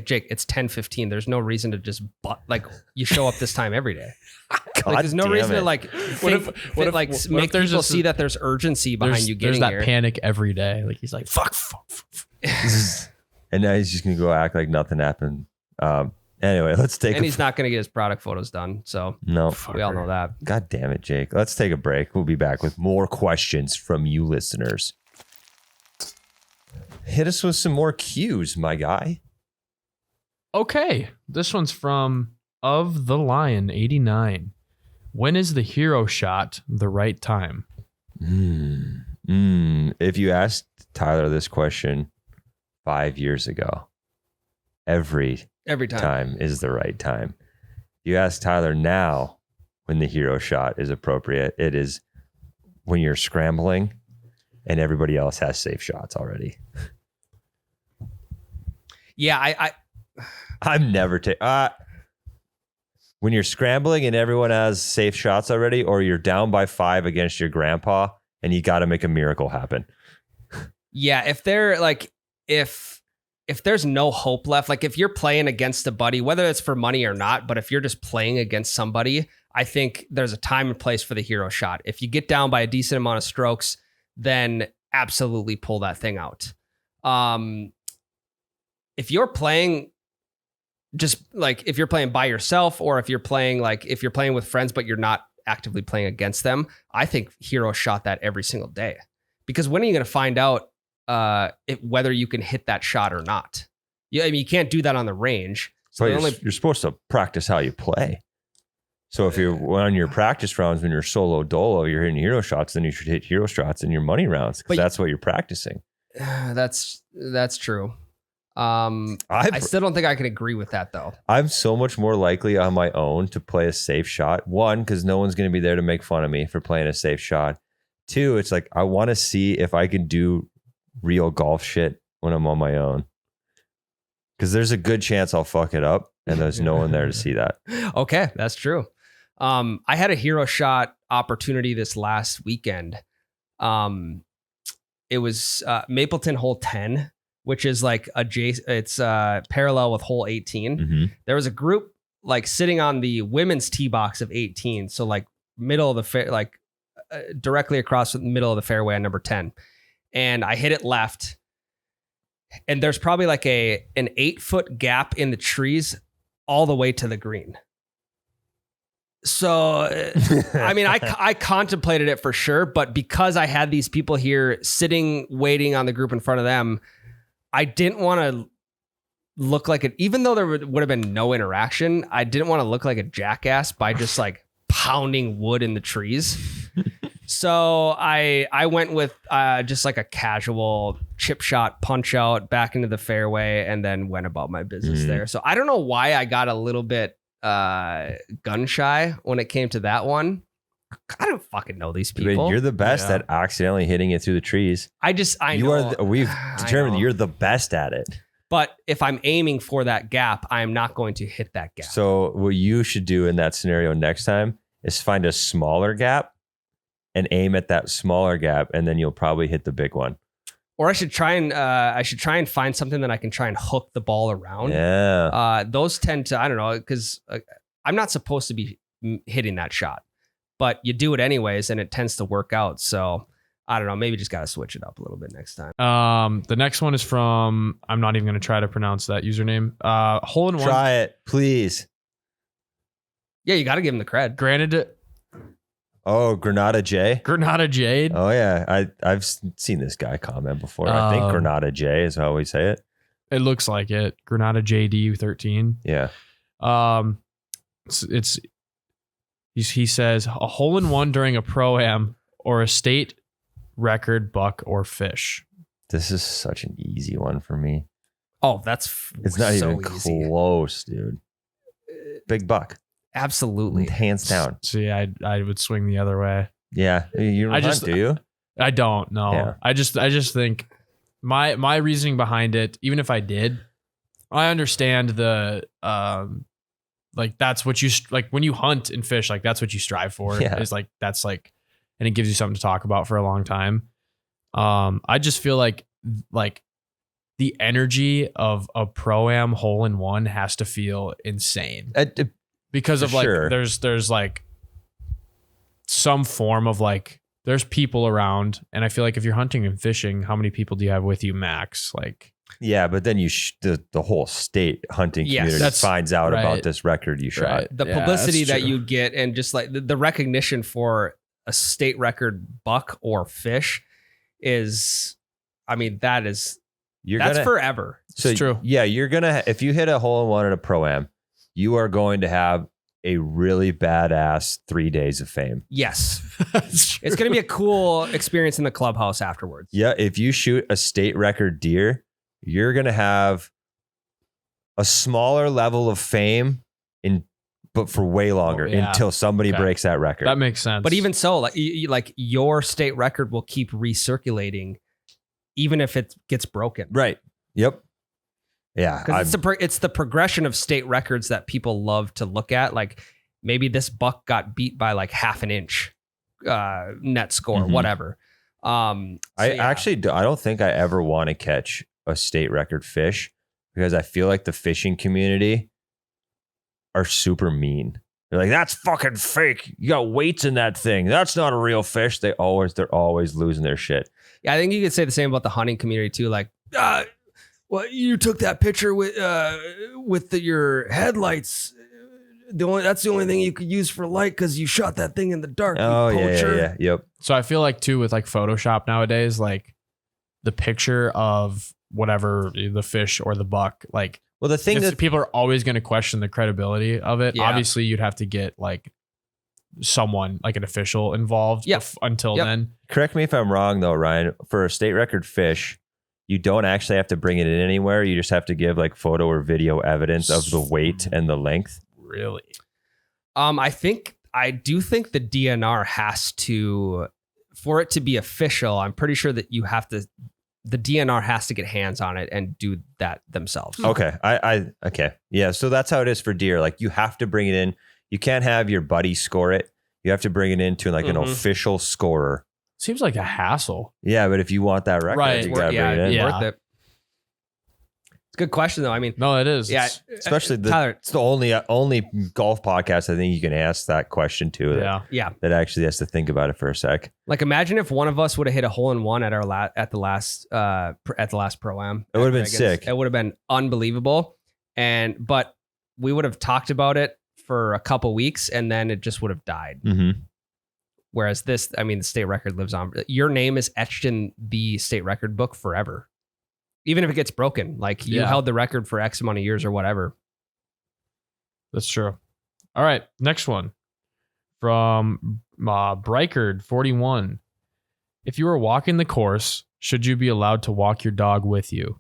Jake, it's 10:15. There's no reason to just you show up this time every day. God There's no damn reason it. to make there's people see that there's urgency behind you There's getting that here. panic every day. Like he's like, fuck. And now he's just gonna go act like nothing happened. Anyway, let's take and he's not going to get his product photos done. So no. we all know that. God damn it, Jake. Let's take a break. We'll be back with more questions from you listeners. Hit us with some more cues, my guy. Okay, this one's from Of the Lion 89. When is the hero shot the right time? If you asked Tyler this question 5 years ago, every time is the right time. You ask Tyler now when the hero shot is appropriate. It is when you're scrambling and everybody else has safe shots already. Yeah, I'm never when you're scrambling and everyone has safe shots already, or you're down by 5 against your grandpa and you got to make a miracle happen. yeah. If they're like, if there's no hope left, like if you're playing against a buddy, whether it's for money or not, but if you're just playing against somebody, I think there's a time and place for the hero shot. If you get down by a decent amount of strokes, then absolutely pull that thing out. If you're playing just like if you're playing by yourself, or if you're playing with friends, but you're not actively playing against them, I think hero shot that every single day, because when are you going to find out whether you can hit that shot or not? I mean, you can't do that on the range. So you're supposed to practice how you play. So if you're on your practice rounds, when you're solo dolo, you're hitting hero shots, then you should hit hero shots in your money rounds, because that's what you're practicing. That's true. I still don't think I can agree with that though. I'm so much more likely on my own to play a safe shot. One, because no one's going to be there to make fun of me for playing a safe shot. Two, it's like I want to see if I can do real golf shit when I'm on my own, because there's a good chance I'll fuck it up, and there's no one there to see that. Okay, that's true. I had a hero shot opportunity this last weekend. It was Mapleton hole 10, which is like it's parallel with hole 18. Mm-hmm. There was a group like sitting on the women's tee box of 18, so like middle of the directly across the middle of the fairway on number 10, and I hit it left, and there's probably like an 8-foot gap in the trees all the way to the green. So, I mean, I contemplated it for sure, but because I had these people here sitting, waiting on the group in front of them, I didn't want to look like it, even though there would have been no interaction. I didn't want to look like a jackass by just like pounding wood in the trees. So I went with just like a casual chip shot punch out back into the fairway, and then went about my business there. So I don't know why I got a little bit gun shy when it came to that one. I don't fucking know these people. You're the best at accidentally hitting it through the trees. We've determined that you're the best at it. But if I'm aiming for that gap, I am not going to hit that gap. So what you should do in that scenario next time is find a smaller gap and aim at that smaller gap, and then you'll probably hit the big one. Or I should try and find something that I can try and hook the ball around. Yeah. Those tend to, I don't know, because I'm not supposed to be hitting that shot, but you do it anyways, and it tends to work out. So I don't know, maybe just got to switch it up a little bit next time. The next one is from, I'm not even going to try to pronounce that username. Hole in one. Try it, please. Yeah, you got to give him the cred. Granted, Oh, Granada J. Granada Jade. Oh yeah, I've seen this guy comment before. I think Granada J is how we say it. It looks like it. Granada JD 13. Yeah. He says a hole in one during a pro-am or a state record buck or fish. This is such an easy one for me. Oh, that's It's not so even easy. close, dude. Big buck, Absolutely. hands down. See, I would swing the other way. Yeah, you don't hunt, do you? I don't know. Yeah. I just think my reasoning behind it, even if I did, I understand the like that's what you like when you hunt and fish, like that's what you strive for. Yeah. Is like that's like, and it gives you something to talk about for a long time. I just feel like the energy of a pro-am hole in one has to feel insane because of like sure. there's like some form of like there's people around, and I feel like if you're hunting and fishing, how many people do you have with you max? Like Yeah, but then the whole state hunting Yes. community That's finds out right. about this record you shot. Right. The Yeah, publicity that's that true. you get, and just like the recognition for a state record buck or fish is, I mean, that's forever. So It's true. Yeah, you're gonna if you hit a hole in one at a pro-am, you are going to have a really badass 3 days of fame. Yes. That's true. It's going to be a cool experience in the clubhouse afterwards. Yeah, if you shoot a state record deer, you're gonna have a smaller level of fame but for way longer Oh, yeah. until somebody Okay. breaks that record. That makes sense. But even so, like like your state record will keep recirculating, even if it gets broken. right. Yep. Yeah. Because it's the progression of state records that people love to look at. Like maybe this buck got beat by like half an inch net score, Mhm. whatever. I don't think I ever want to catch a state record fish because I feel like the fishing community are super mean. They're like, that's fucking fake. You got weights in that thing. That's not a real fish. They're always losing their shit. Yeah, I think you could say the same about the hunting community too. Like, well, you took that picture with your headlights. That's the only thing you could use for light because you shot that thing in the dark. Oh, you poacher. yeah. Yep. So I feel like too with like Photoshop nowadays, like the picture of whatever the fish or the buck, like Well, the thing that people are always going to question the credibility of it. Yeah. Obviously, you'd have to get like someone like an official involved. Yep. Until Yep. then, correct me if I'm wrong though, Ryan, for a state record fish, you don't actually have to bring it in anywhere. You just have to give like photo or video evidence of the weight and the length. really, I do think the DNR has to, for it to be official. I'm pretty sure that the DNR has to get hands on it and do that themselves. Okay. Okay. Yeah. So that's how it is for deer. Like you have to bring it in. You can't have your buddy score it. You have to bring it into like an Mhm. official scorer. seems like a hassle. Yeah, but if you want that record, Right. you gotta yeah, bring it in. yeah. worth it. It's a good question though. I mean, No, it is. yeah, Especially Tyler. it's the only golf podcast I think you can ask that question to Yeah. Yeah, that actually has to think about it for a sec. like imagine if one of us would have hit a hole in one at the last pro-am. It would've been At Reagan's. sick. It would have been unbelievable. But we would have talked about it for a couple weeks and then it just would have died. Mm-hmm. Whereas this, I mean, the state record lives on. Your name is etched in the state record book forever. Even if it gets broken, like you Yeah. held the record for X amount of years or whatever. That's true. All right, next one from Brikard 41. If you were walking the course, should you be allowed to walk your dog with you?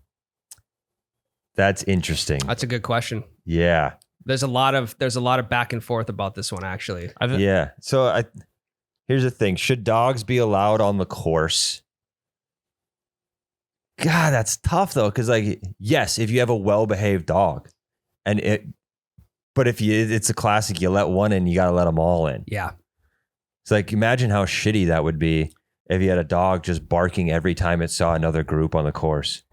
That's interesting. That's a good question. Yeah. There's a lot of back and forth about this one, actually. I think Yeah. So here's the thing. Should dogs be allowed on the course? God, that's tough though. Cause like, yes, if you have a well-behaved dog but if it's a classic, you let one in, you got to let them all in. Yeah. It's like, imagine how shitty that would be if you had a dog just barking every time it saw another group on the course.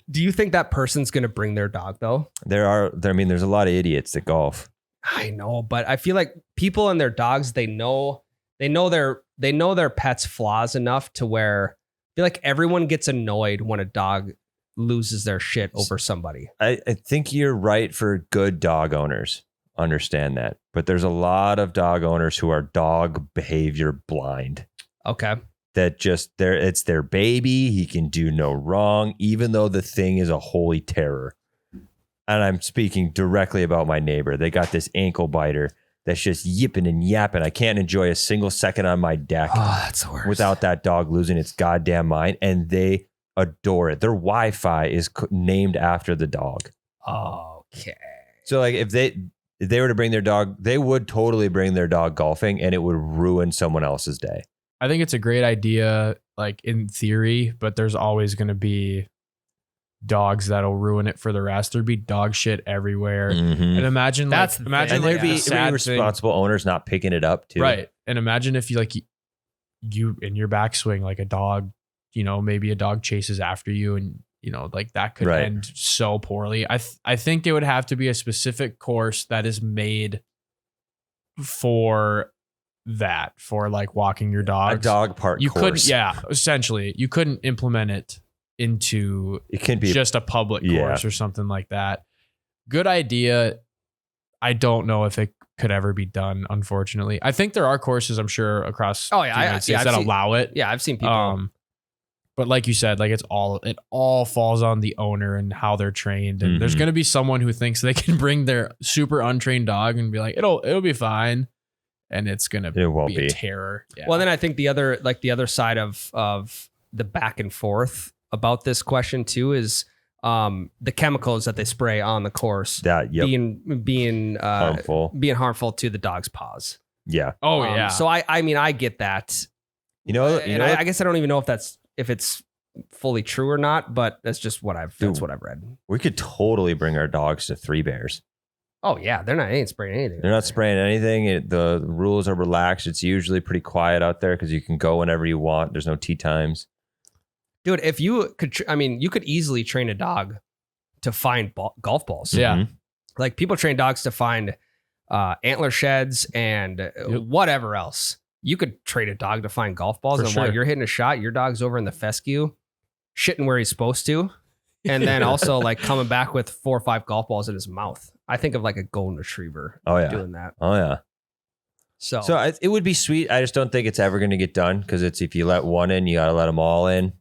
Do you think that person's going to bring their dog though? There's a lot of idiots that golf. I know, but I feel like people and their dogs, they know their pet's flaws enough to where I feel like everyone gets annoyed when a dog loses their shit over somebody. I think you're right for good dog owners. Understand that. But there's a lot of dog owners who are dog behavior blind. Okay. That just it's their baby. He can do no wrong, even though the thing is a holy terror. And I'm speaking directly about my neighbor. They got this ankle biter that's just yipping and yapping. I can't enjoy a single second on my deck That's the worst. without that dog losing its goddamn mind. And they adore it. Their Wi-Fi is named after the dog. Okay. So like if they were to bring their dog, they would totally bring their dog golfing, and it would ruin someone else's day. I think it's a great idea, like in theory, but there's always going to be dogs that'll ruin it for the rest. There'd be dog shit everywhere. Mhm. And imagine That's the imagine And thing. like there'd the be sad thing. irresponsible owners not picking it up too. Right. And imagine if you in your backswing, like a dog, maybe a dog chases after you, and like that could Right. end so poorly. I think it would have to be a specific course that is made for that, for like walking your A dogs. dog park You course. essentially you couldn't implement it into It can be just a public Yeah. course or something like that. Good idea. I don't know if it could ever be done, unfortunately. I think there are courses, I'm sure, across Oh, yeah, the United States I've that seen- allow it. Yeah, I've seen people. But like you said, like it all falls on the owner and how they're trained. And there's Mhm. going to be someone who thinks they can bring their super untrained dog and be like, it'll be fine, and it's going to It won't be a be. terror. Yeah. Well, then I think the other side of the back and forth about this question too is the chemicals that they spray on the course that. Yep. being Harmful. to the dog's paws. Yeah. oh yeah. So I mean I get that. And I guess I don't even know if it's fully true or not, but that's just what I've read. we could totally bring our dogs to Three Bears. Oh yeah, they ain't spraying anything. They're not spraying anything. The rules are relaxed. It's usually pretty quiet out there because you can go whenever you want. There's no tee times. Dude, if you could, you could easily train a dog to find golf balls. Yeah. Mhm. Like people train dogs to find antler sheds and whatever else. You could train a dog to find golf balls, For and sure. while you're hitting a shot, your dog's over in the fescue, shitting where he's supposed to, and then also like coming back with 4 or 5 golf balls in his mouth. I think of like a golden retriever Oh yeah. doing that. Oh yeah. So, It would be sweet. I just don't think it's ever going to get done because it's if you let one in, you got to let them all in,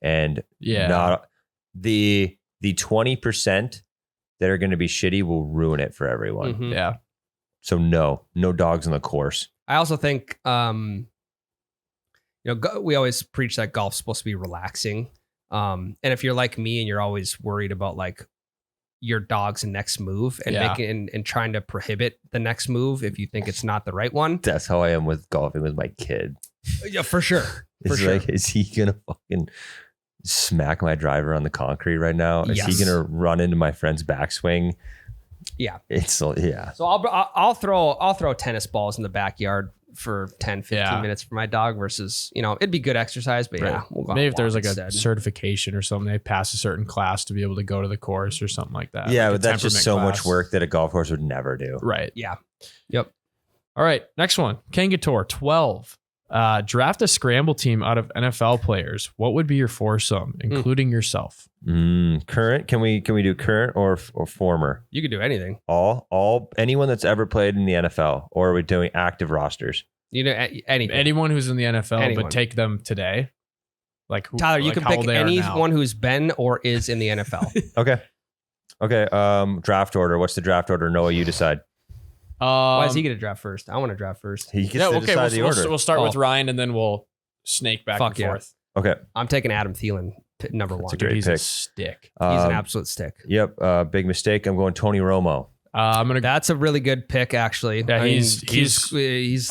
and Yeah. not the 20% that are going to be shitty will ruin it for everyone. mhm. Yeah. So no dogs on the course. I also think, we always preach that golf's supposed to be relaxing. And if you're like me and you're always worried about like your dog's next move and Yeah. making and trying to prohibit the next move if you think it's not the right one. That's how I am with golfing with my kid. Yeah, for sure. For It's sure. like, is he gonna fucking smack my driver on the concrete right now? Is Yes. he gonna run into my friend's backswing? Yeah. It's yeah. So I'll throw tennis balls in the backyard for 10, 15 Yeah. minutes for my dog versus, it'd be good exercise, but yeah, Right. we'll go Maybe on if there's walk like instead. a certification or something, they pass a certain class to be able to go to the course or something like that. Yeah, Like a but that's just temperament so much class. work that a golf course would never do. Right. Yeah. Yep. All right. Next one. Kangator 12. Draft a scramble team out of NFL players. What would be your foursome, including yourself? Current? Can we do current or former? You could do anything. All anyone that's ever played in the NFL, or are we doing active rosters? Anything. Anyone who's in the NFL, Anyone. but take them today. Like who, Tyler, you like can how pick old they are now. anyone who's been or is in the NFL. Okay. Draft order. What's the draft order? Noah, you decide. Why is he going to draft first? I want to draft first. He gets Yeah, to okay. decide the order. We'll start with Oh. Ryan and then we'll snake back Fuck and yeah. forth. Okay. I'm taking Adam Thielen, number That's one. a great He's a pick. stick. He's an Um, absolute stick. Yep. Big mistake. I'm going Tony Romo. I'm gonna That's a really good pick, actually. Yeah, I mean, he's he's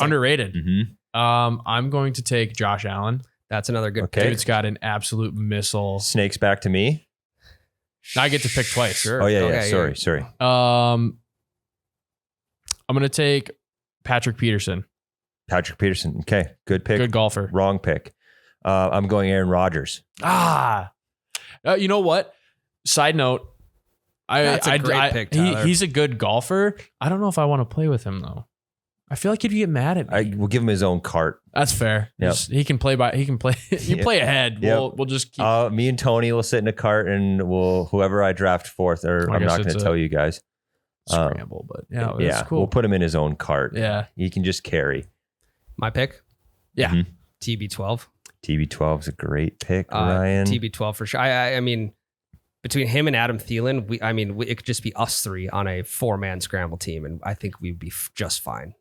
like- underrated. Mm-hmm. I'm going to take Josh Allen. that's another good Okay. pick. Dude's got an absolute missile. Snakes back to me. I get to pick twice. Sure. Oh yeah. Okay, Sorry. I'm gonna take Patrick Peterson. Patrick Peterson. Okay. Good pick. Good golfer. Wrong pick. I'm going Aaron Rodgers. You know what? Side note, That's a great pick, Tyler. He's a good golfer. I don't know if I want to play with him though. I feel like he'd get mad at me. I will give him his own cart. That's fair. Yep. He can play by. He can play. You Yep. play ahead. Yep. We'll just keep. Me and Tony will sit in a cart, and whoever I draft fourth, or I I'm guess not going it's to a tell you guys. scramble, but yeah, Yeah, that's cool. we'll put him in his own cart. Yeah. He can just carry. My pick, Yeah. Mhm. TB12. TB12 is a great pick, Ryan. TB12 for sure. I mean, between him and Adam Thielen, it could just be us three on a 4-man scramble team, and I think we'd be just fine.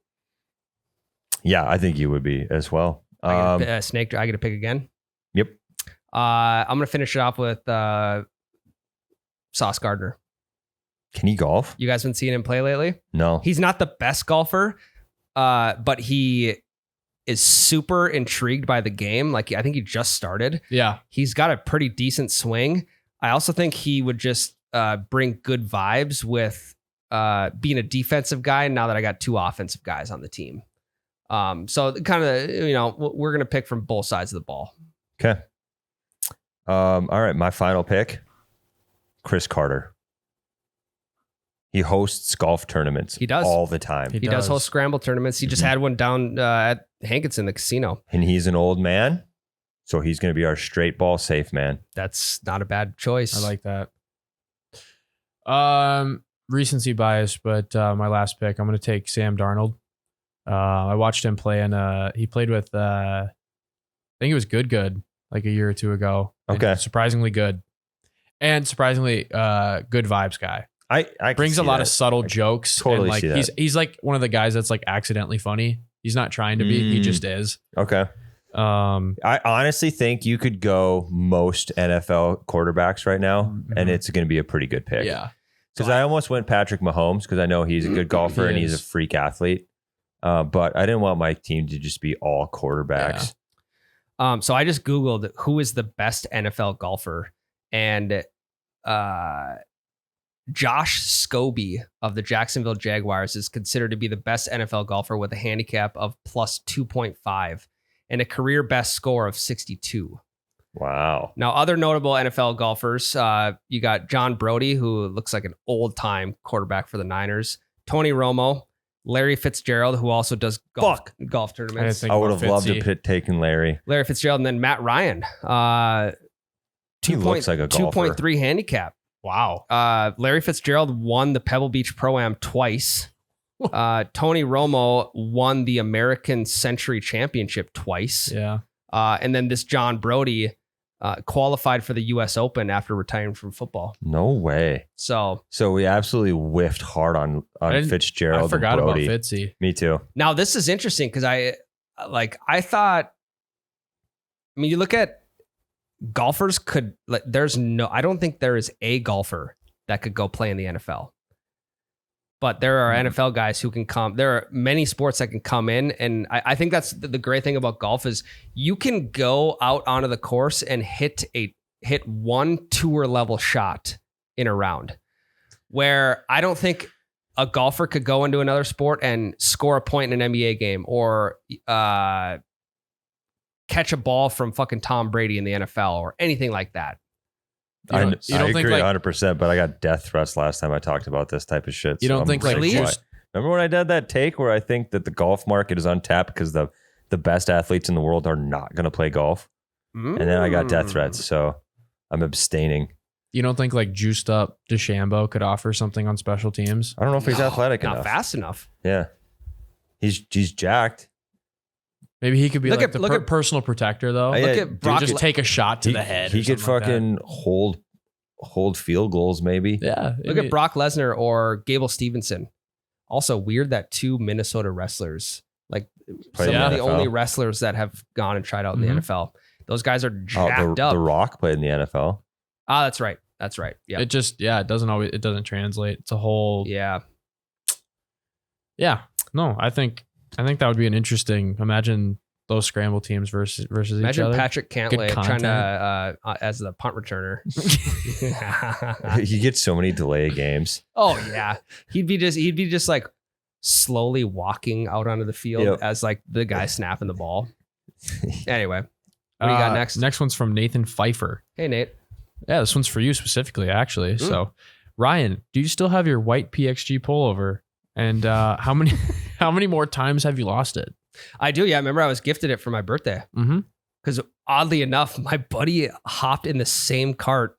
Yeah, I think you would be as well. Snake, I get to pick again. Yep. I'm gonna finish it off with Sauce Gardner. Can he golf? You guys been seeing him play lately? No. He's not the best golfer, but he is super intrigued by the game. Like, I think he just started. Yeah. He's got a pretty decent swing. I also think he would just bring good vibes with being a defensive guy now that I got 2 offensive guys on the team. So kind of, we're going to pick from both sides of the ball. Okay. All right. My final pick, Chris Carter. He hosts golf tournaments. He does. All the time. He does host scramble tournaments. He just had one down at Hankinson, the casino. And he's an old man. So he's going to be our straight ball safe man. That's not a bad choice. I like that. Recency bias, but my last pick, I'm going to take Sam Darnold. I watched him play he played with, I think it was Good like a year or 2 ago. And Okay. surprisingly good. And surprisingly good vibes guy. I Brings a lot of subtle jokes. totally and like see that. he's like one of the guys that's like accidentally funny. He's not trying to be. He just is. Okay. I honestly think you could go most NFL quarterbacks right now, and it's going to be a pretty good pick. Yeah. Because I almost went Patrick Mahomes because I know he's a good golfer He and he's a is. freak athlete. But I didn't want my team to just be all quarterbacks. So I just Googled who is the best NFL golfer, and Josh Scobie of the Jacksonville Jaguars is considered to be the best NFL golfer with a handicap of plus 2.5 and a career best score of 62. Wow. Now, other notable NFL golfers, you got John Brody, who looks like an old-time quarterback for the Niners, Tony Romo, Larry Fitzgerald, who also does golf tournaments. think I would about have loved Fitzy. to taken Larry. Larry Fitzgerald, and then Matt Ryan. He looks like a golfer. 2.3 handicap. Wow. Larry Fitzgerald won the Pebble Beach Pro-Am twice. Tony Romo won the American Century Championship twice. Yeah. And then this John Brody qualified for the U.S. Open after retiring from football. No way. So We absolutely whiffed hard on Fitzgerald. I forgot and about Brody. Fitzy. Me too. now this is interesting because I thought, I mean, you look at golfers I don't think there is a golfer that could go play in the NFL. But there are NFL guys who can come. There are many sports that can come in. And I think that's the great thing about golf is you can go out onto the course and hit one tour level shot in a round. Where I don't think a golfer could go into another sport and score a point in an NBA game or catch a ball from fucking Tom Brady in the NFL or anything like that. I don't think, agree like- 100%, but I got death threats last time I talked about this type of shit. You don't think, like, Really? just- Remember when I did that take where I think that the golf market is untapped because the best athletes in the world are not going to play golf? And then I got death threats, so I'm abstaining. You don't think like juiced up DeChambeau could offer something on special teams? I don't know if he's athletic Not enough. fast enough. Yeah. He's jacked. Maybe he could be Look like at- the look at- personal protector though. Yeah, Look dude, at Brock. Just take a shot to the head. He or could something like that. fucking hold field goals maybe. Yeah. Look at Brock Lesnar or Gable Stevenson. Also weird that 2 Minnesota wrestlers, like Play some in of the the NFL. only wrestlers that have gone and tried out in the Mhm. NFL. Those guys are Oh, jacked up. the Rock played in the NFL. Ah, that's right. That's right. Yeah. It just it doesn't translate. It's a whole Yeah. No, I think that would be an interesting. Imagine those scramble teams versus each Imagine other. Patrick Cantlay Good trying to as the punt returner. He gets so many delay games. Oh yeah. He'd be just like slowly walking out onto the field Yep. as like the guy snapping the ball. Anyway, what do you got next? Next one's from Nathan Pfeiffer. Hey Nate. Yeah, this one's for you specifically, actually. So, Ryan, do you still have your white PXG pullover? And how many more times have you lost it? I do. Yeah. I remember I was gifted it for my birthday Mm-hmm. because oddly enough, my buddy hopped in the same cart.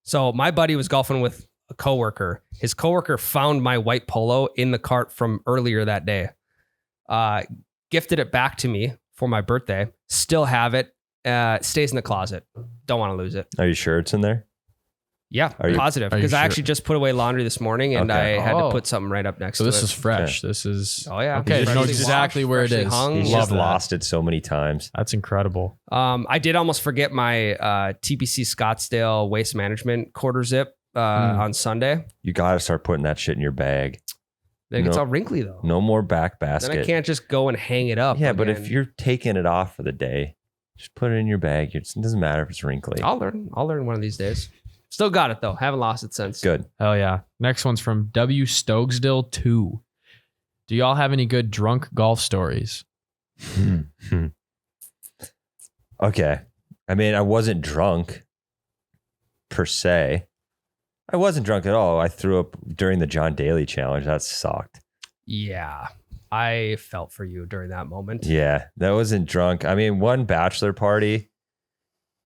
So my buddy was golfing with a coworker. His coworker found my white polo in the cart from earlier that day. Gifted it back to me for my birthday. Still have it. Stays in the closet. Don't want to lose it. Are you sure it's in there? Yeah, Are you- positive. are you Because I sure? actually just put away laundry this morning and Okay. I had Oh. to put something right up next So to this it. is fresh. This is Oh yeah. okay. You I know freshly exactly washed, where it freshly is. hung. He's Love just that. lost it so many times. That's incredible. I did almost forget my TPC Scottsdale waste management quarter zip on Sunday. You got to start putting that shit in your bag. Then it's No. all wrinkly though. No more back Then basket. I can't just go and hang it up. Yeah, but again. if you're taking it off for the day, just put it in your bag. It doesn't matter if it's wrinkly. I'll learn one of these days. Still got it though. Haven't lost it since. Good. Hell yeah. Next one's from W Stokesdale 2. Do y'all have any good drunk golf stories? Okay. I mean, I wasn't drunk per se. I wasn't drunk at all. I threw up during the John Daly challenge. That sucked. Yeah. I felt for you during that moment. Yeah, that wasn't drunk. I mean, one bachelor party.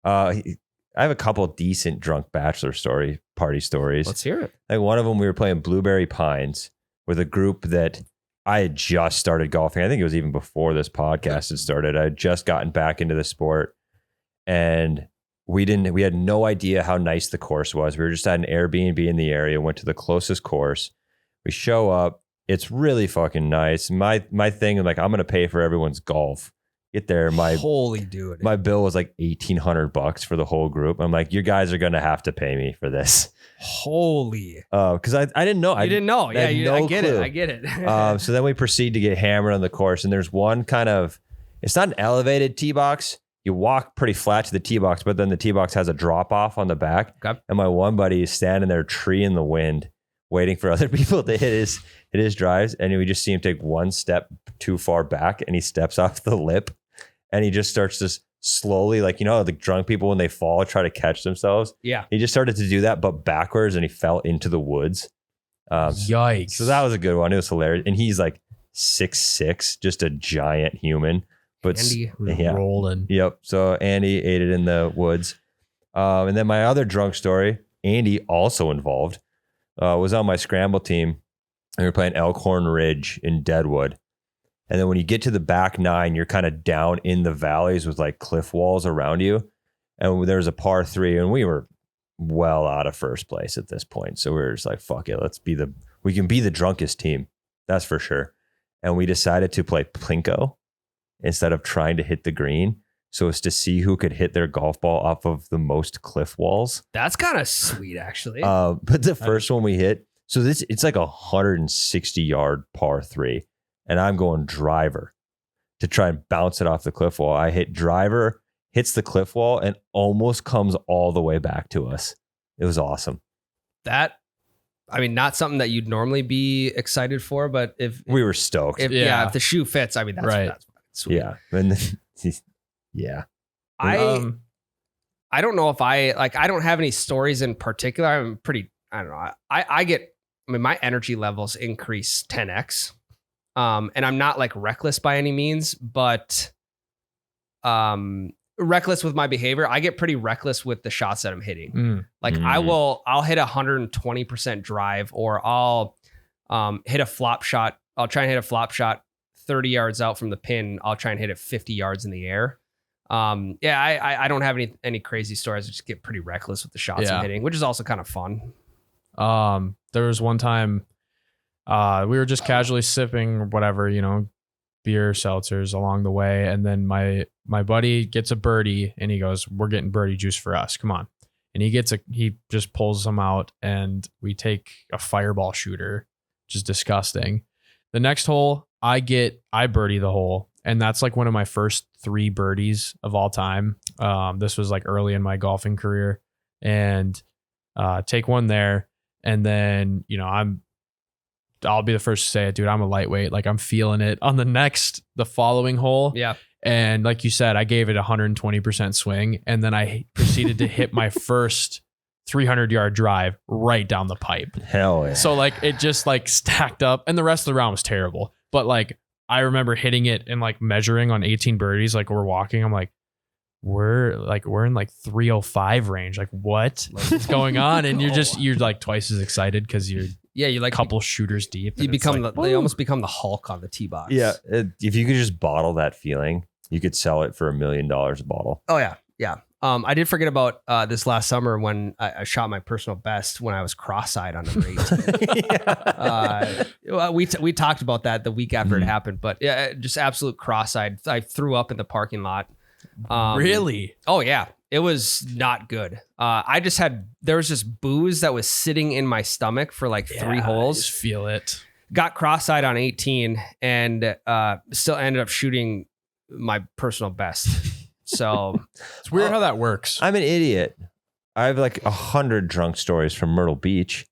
I have a couple decent drunk bachelor party stories. Let's hear it. Like one of them, we were playing Blueberry Pines with a group that I had just started golfing. I think it was even before this podcast had started. I had just gotten back into the sport, and we had no idea how nice the course was. We were just at an Airbnb in the area, went to the closest course. We show up. It's really fucking nice. My thing, like, I'm gonna pay for everyone's golf. Get there, Holy dude. my bill was like $1,800 for the whole group. I'm like, you guys are gonna have to pay me for this. Holy. Because I didn't know. You didn't know. I Yeah, had I no get clue. it. I get it. So then we proceed to get hammered on the course, and there's one kind of, it's not an elevated tee box. You walk pretty flat to the tee box, but then the tee box has a drop off on the back. Okay. And my one buddy is standing there, tree in the wind, waiting for other people to hit his drives, and we just see him take one step too far back, and he steps off the lip, and he just starts to slowly, like, you know, the drunk people when they fall try to catch themselves. Yeah. He just started to do that, but backwards, and he fell into the woods. Yikes. So that was a good one. It was hilarious. And he's like 6'6", just a giant human. But Andy. yeah. Rolling. Yep. So Andy ate it in the woods. And then my other drunk story, Andy also involved, was on my scramble team. And we were playing Elkhorn Ridge in Deadwood. And then when you get to the back nine, you're kind of down in the valleys with like cliff walls around you. And there's a par 3, and we were well out of first place at this point. So we were just like, fuck it. We can be the drunkest team. That's for sure. And we decided to play Plinko instead of trying to hit the green. So as to see who could hit their golf ball off of the most cliff walls. That's kind of sweet, actually. But the first one we hit, so it's like 160 yard par 3. And I'm going driver to try and bounce it off the cliff wall. I hit driver, hits the cliff wall, and almost comes all the way back to us. It was awesome. Not something that you'd normally be excited for, but if We were stoked. if the shoe fits, I mean, that's Right. that's sweet. Yeah. And then, yeah. I don't know if I don't have any stories in particular. I'm pretty, I don't know. My energy levels increase 10x. And I'm not like reckless by any means, but reckless with my behavior. I get pretty reckless with the shots that I'm hitting. Like I'll hit 120% drive, or I'll hit a flop shot. I'll try and hit a flop shot 30 yards out from the pin. I'll try and hit it 50 yards in the air. I don't have any crazy stories. I just get pretty reckless with the shots I'm hitting, which is also kind of fun. There was one time we were just casually sipping whatever, beer, seltzers along the way. And then my buddy gets a birdie and he goes, "We're getting birdie juice for us. Come on." And he just pulls some out, and we take a fireball shooter, which is disgusting. The next hole I birdie the hole. And that's like one of my first 3 birdies of all time. This was like early in my golfing career, and take one there. And then, I'll be the first to say it, dude. I'm a lightweight. Like, I'm feeling it on the following hole. Yeah. And like you said, I gave it 120% swing. And then I proceeded to hit my first 300-yard drive right down the pipe. Hell yeah. So like it just like stacked up, and the rest of the round was terrible. But like I remember hitting it and like measuring on 18 birdies. Like we're walking, I'm like, we're in like 305 range. Like what's going on? And you're like twice as excited because you're you like a couple shooters deep. You become they almost become the Hulk on the tee box. Yeah. If you could just bottle that feeling, you could sell it for $1 million a bottle. Oh yeah. Yeah. I did forget about this last summer when I shot my personal best when I was cross-eyed on number 18. We talked about that the week after it happened, but yeah, just absolute cross-eyed. I threw up in the parking lot. Really? Oh yeah. It was not good. There was just booze that was sitting in my stomach for like 3 holes. I just feel it. Got cross-eyed on 18 and still ended up shooting my personal best. So it's weird how that works. I'm an idiot. I have like 100 drunk stories from Myrtle Beach.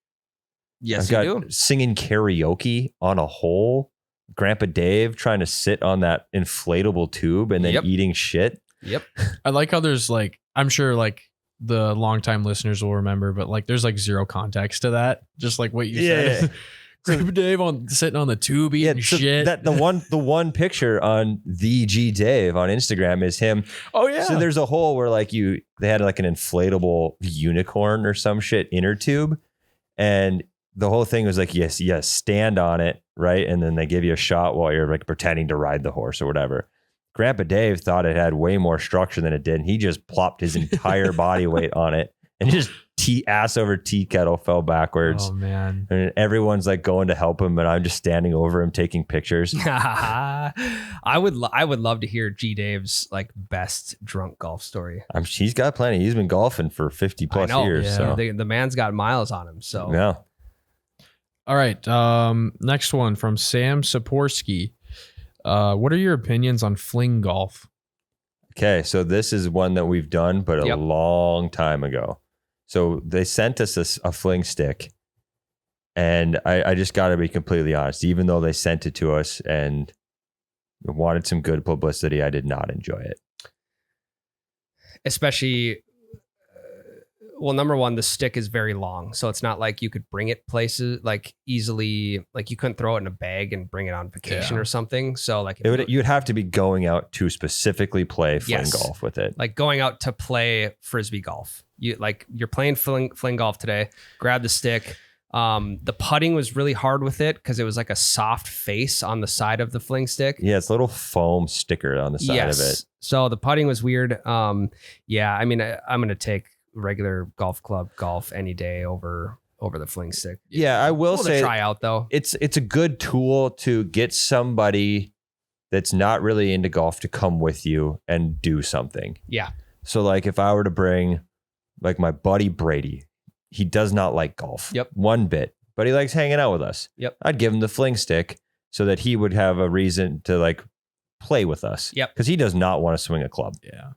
Yes, I've you got do. Singing karaoke on a hole. Grandpa Dave trying to sit on that inflatable tube and then Yep. eating shit. Yep. I like how there's like, I'm sure like the longtime listeners will remember, but like there's like zero context to that. Just like what you said. Grandpa Dave sitting on the tube eating shit. That the one picture on the G Dave on Instagram is him. Oh yeah. So there's a hole where like they had like an inflatable unicorn or some shit inner tube, and the whole thing was like yes, stand on it, right, and then they give you a shot while you're like pretending to ride the horse or whatever. Grandpa Dave thought it had way more structure than it did, and he just plopped his entire body weight on it and just ass over tea kettle fell backwards. Oh man. And everyone's like going to help him, but I'm just standing over him taking pictures. I would love to hear G Dave's like best drunk golf story. He's got plenty. He's been golfing for 50 plus years. Yeah. So The man's got miles on him. So yeah. All right. Next one from Sam Saporsky. What are your opinions on fling golf? Okay, so this is one that we've done, but a Yep. long time ago. So they sent us a fling stick, and I just got to be completely honest. Even though they sent it to us and wanted some good publicity, I did not enjoy it. especially well, number one, the stick is very long, so it's not like you could bring it places like easily. Like you couldn't throw it in a bag and bring it on vacation Yeah. or something. So like You'd have to be going out to specifically play fling Yes. golf with it. like going out to play frisbee golf. You're playing fling golf today. Grab the stick. The putting was really hard with it because it was like a soft face on the side of the fling stick. Yeah, it's a little foam sticker on the side of it. So the putting was weird. Yeah, I mean, I'm gonna take regular golf club golf any day over the fling stick. Yeah, I will Cool say to try out though. it's a good tool to get somebody that's not really into golf to come with you and do something. Yeah. So like if I were to bring like my buddy Brady, he does not like golf. Yep. One bit, but he likes hanging out with us. Yep. I'd give him the fling stick so that he would have a reason to like play with us. Yep. Because he does not want to swing a club. Yeah.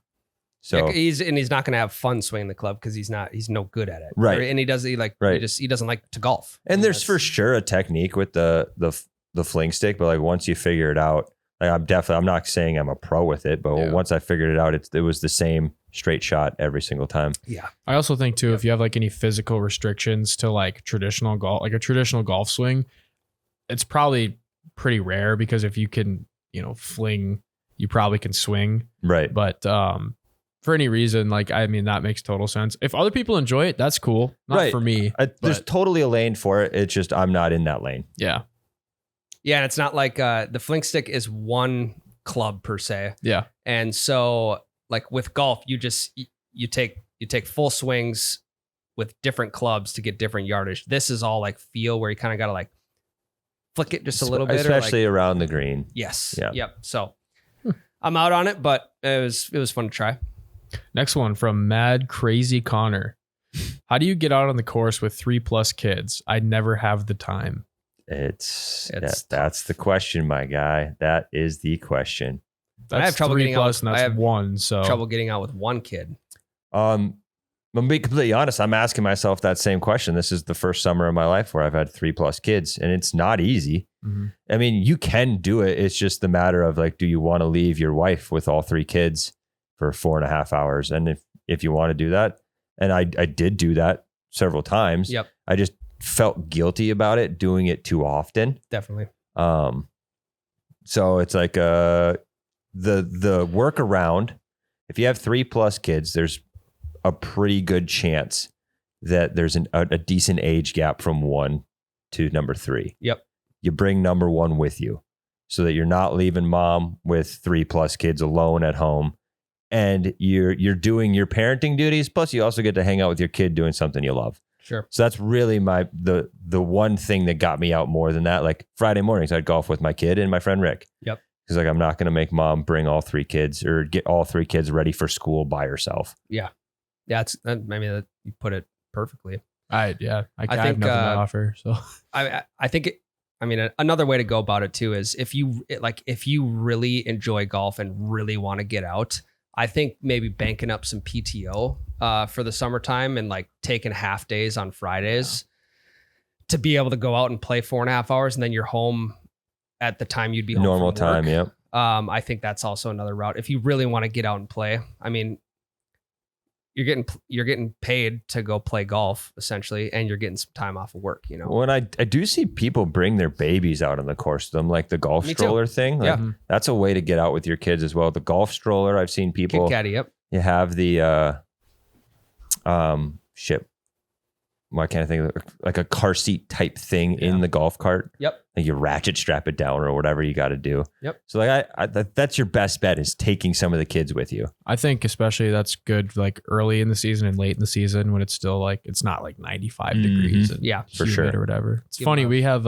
So he's not going to have fun swinging the club because he's no good at it. Right. And he doesn't like to golf. and there's for sure a technique with the fling stick, but like once you figure it out, like I'm not saying I'm a pro with it, but Yeah. once I figured it out, it was the same straight shot every single time. Yeah. I also think too, if you have like any physical restrictions to like traditional golf, like a traditional golf swing, it's probably pretty rare because if you can, fling, you probably can swing. Right. But for any reason, like, I mean, that makes total sense. If other people enjoy it, that's cool. Not Right. for me. There's but- totally a lane for it. It's just I'm not in that lane. Yeah. Yeah. And it's not like the fling stick is one club per se. Yeah. And so like with golf, you take full swings with different clubs to get different yardage. This is all like feel where you kind of got to like flick it just a little bit. Especially around the green. Yes. Yeah. Yep. So I'm out on it, but it was fun to try. Next one from Mad Crazy Connor. How do you get out on the course with 3+ kids? I never have the time. It's That's the question, my guy. That is the question. That's I have trouble 3+, getting out. and that's I have one. So trouble getting out with one kid. I'm gonna be completely honest. I'm asking myself that same question. This is the first summer of my life where I've had 3+ kids, and it's not easy. Mhm. I mean, you can do it. It's just the matter of like, do you want to leave your wife with all 3 kids for 4.5 hours? And if you want to do that, and I did do that several times. Yep. I just felt guilty about it, doing it too often. Definitely. So it's like the workaround. If you have 3+ kids, there's a pretty good chance that there's a decent age gap from 1 to number 3. Yep. You bring number 1 with you so that you're not leaving mom with 3+ kids alone at home, and you're doing your parenting duties. Plus, you also get to hang out with your kid doing something you love. Sure. So that's really the one thing that got me out more than that. Like Friday mornings, I'd golf with my kid and my friend Rick. Yep. Because like I'm not going to make mom bring all 3 kids or get all 3 kids ready for school by herself. Yeah. Yeah. That you put it perfectly. I have think, nothing to offer. So I think another way to go about it too is if you really enjoy golf and really want to get out, I think maybe banking up some PTO for the summertime and like taking half days on Fridays to be able to go out and play 4.5 hours, and then you're home at the time you'd be home Normal from work. time. Yep. I think that's also another route. If you really want to get out and play, I mean, you're getting paid to go play golf essentially, and you're getting some time off of work, you know. When I do see people bring their babies out on the course with them, like the golf Me too. stroller thing. Like, Yeah. that's a way to get out with your kids as well. The golf stroller, I've seen people. Kid caddy, yep. You have the shit. Why can't I think of it? Like a car seat type thing in the golf cart? Yep. Like you ratchet strap it down or whatever you got to do. Yep. So like that's your best bet, is taking some of the kids with you. I think especially that's good like early in the season and late in the season when it's still like it's not like 95 degrees and Yeah. For humid sure. or whatever. It's Give funny, them we have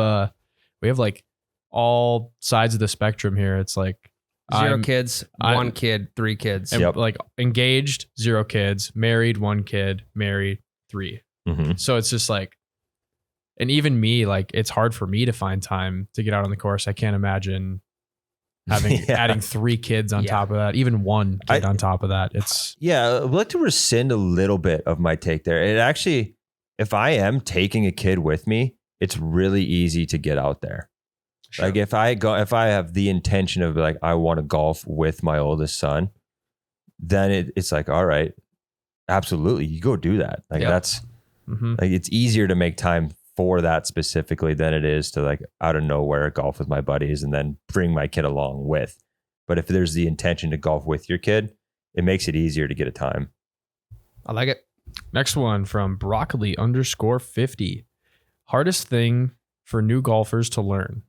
like all sides of the spectrum here. It's like 0 kids, 1 kid, 3 kids. and, Yep. like engaged, 0 kids, married, 1 kid, married, 3. Mhm. So it's just like, and even me, like it's hard for me to find time to get out on the course. I can't imagine having Yeah. adding 3 kids on Yeah. top of that, even 1 kid on top of that. It's Yeah, I'd like to rescind a little bit of my take there. It actually, if I am taking a kid with me, it's really easy to get out there. Sure. Like if I have the intention of like, I want to golf with my oldest son, then it's like, all right, absolutely, you go do that. Like Yep. that's mhm. like, it's easier to make time for that specifically than it is to like out of nowhere golf with my buddies and then bring my kid along with. But if there's the intention to golf with your kid, it makes it easier to get a time. I like it. Next one from broccoli_50. Hardest thing for new golfers to learn.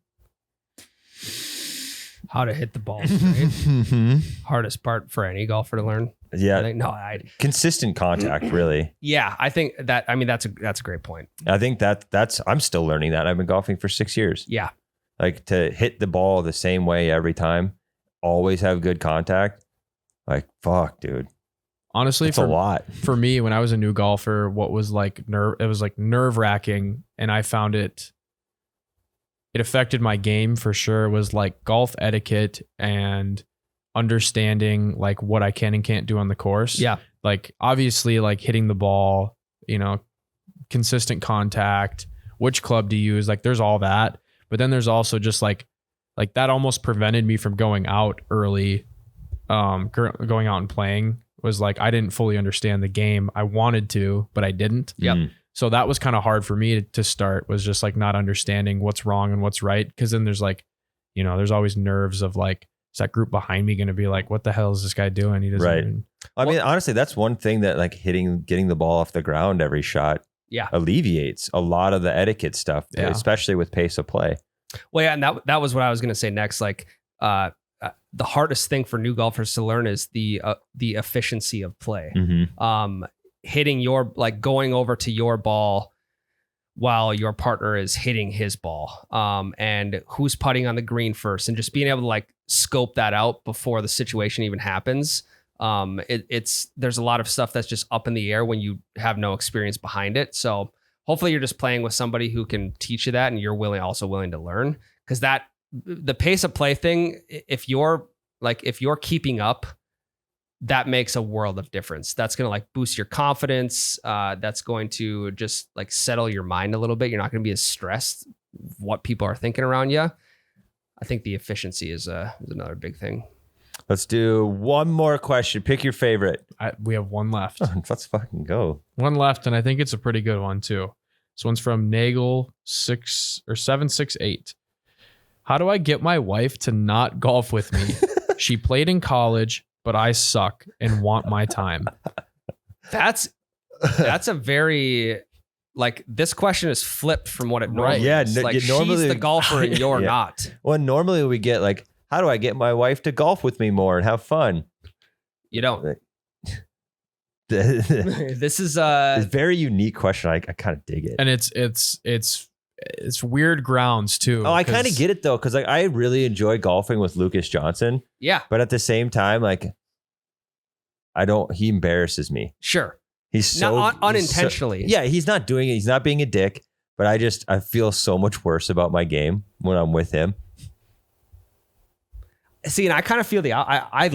How to hit the ball straight. Hardest part for any golfer to learn. I Yeah, think, consistent contact, really. yeah, I think that, I mean, that's a great point. I think that's I'm still learning that. I've been golfing for 6 years. Yeah. Like to hit the ball the same way every time, always have good contact. Like fuck, dude, Honestly, it's a lot. for me, when I was a new golfer, what was like it was like nerve wracking, and I found it affected my game for sure. Was like golf etiquette and understanding like what I can and can't do on the course. Yeah. Like obviously like hitting the ball, you know, consistent contact, which club to use, like there's all that. But then there's also just like that almost prevented me from going out early, going out and playing. Was like I didn't fully understand the game. I wanted to, but I didn't. Yep. Mm. So that was kind of hard for me to start, was just like not understanding what's wrong and what's right. Cause then there's like, you know, there's always nerves of like, is that group behind me going to be like, what the hell is this guy doing? He doesn't Right. even. I mean, honestly, that's one thing that like getting the ball off the ground every shot Yeah. alleviates a lot of the etiquette stuff, Yeah. especially with pace of play. Well, yeah, and that was what I was going to say next. Like, the hardest thing for new golfers to learn is the efficiency of play. Mm-hmm. Hitting going over to your ball while your partner is hitting his ball, and who's putting on the green first, and just being able to like scope that out before the situation even happens. There's a lot of stuff that's just up in the air when you have no experience behind it. So hopefully you're just playing with somebody who can teach you that, and you're also willing to learn, because the pace of play thing, if you're keeping up, that makes a world of difference. That's going to like boost your confidence. That's going to just like settle your mind a little bit. You're not going to be as stressed what people are thinking around you. I think the efficiency is another big thing. Let's do one more question. Pick your favorite. We have one left. Let's fucking go. One left, and I think it's a pretty good one too. This one's from Nagel 768. How do I get my wife to not golf with me? She played in college, but I suck and want my time. That's a very like this question is flipped from what it normally Yeah, is. Like normally she's the golfer and you're Yeah. not. Well, normally we get like, how do I get my wife to golf with me more and have fun? You don't. It's This is a very unique question. I kind of dig it. And it's weird grounds too. Oh, I kind of 'cause- get it though, because like I really enjoy golfing with Lucas Johnson, yeah, but at the same time, like he embarrasses me. sure. He's so Not he's so- unintentionally. yeah, he's not doing it. He's not being a dick, but I feel so much worse about my game when I'm with him. See, and I kind of feel I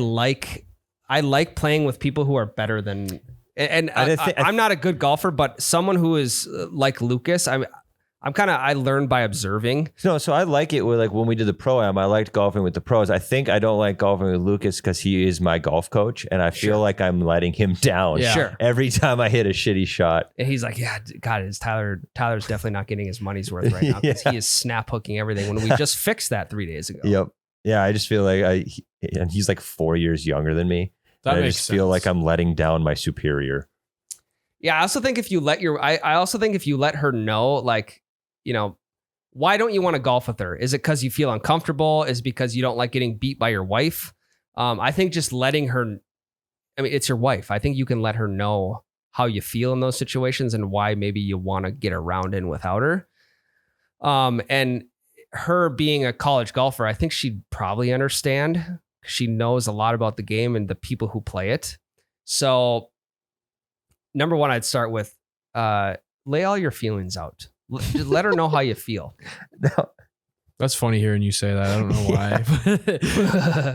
like playing with people who are better than. And I'm not a good golfer, but someone who is like Lucas, I learned by observing. No, so I like it with like when we did the pro-am, I liked golfing with the pros. I think I don't like golfing with Lucas because he is my golf coach and I feel like I'm letting him down Yeah. Sure. every time I hit a shitty shot. And he's like, yeah, God, Tyler's definitely not getting his money's worth right now because he is snap hooking everything when we just fixed that 3 days ago. Yep. Yeah, I just feel like and he's like 4 years younger than me. That and I makes just feel sense. like I'm letting down my superior. Yeah, I also think if you let her know, like, you know, why don't you want to golf with her? Is it because you feel uncomfortable? Is it because you don't like getting beat by your wife? I think just letting her, I mean, it's your wife. I think you can let her know how you feel in those situations and why maybe you want to get a round in without her. And her being a college golfer, I think she'd probably understand. She knows a lot about the game and the people who play it. So number one, I'd start with lay all your feelings out. Just let her know how you feel. No, That's funny hearing you say that. I don't know why.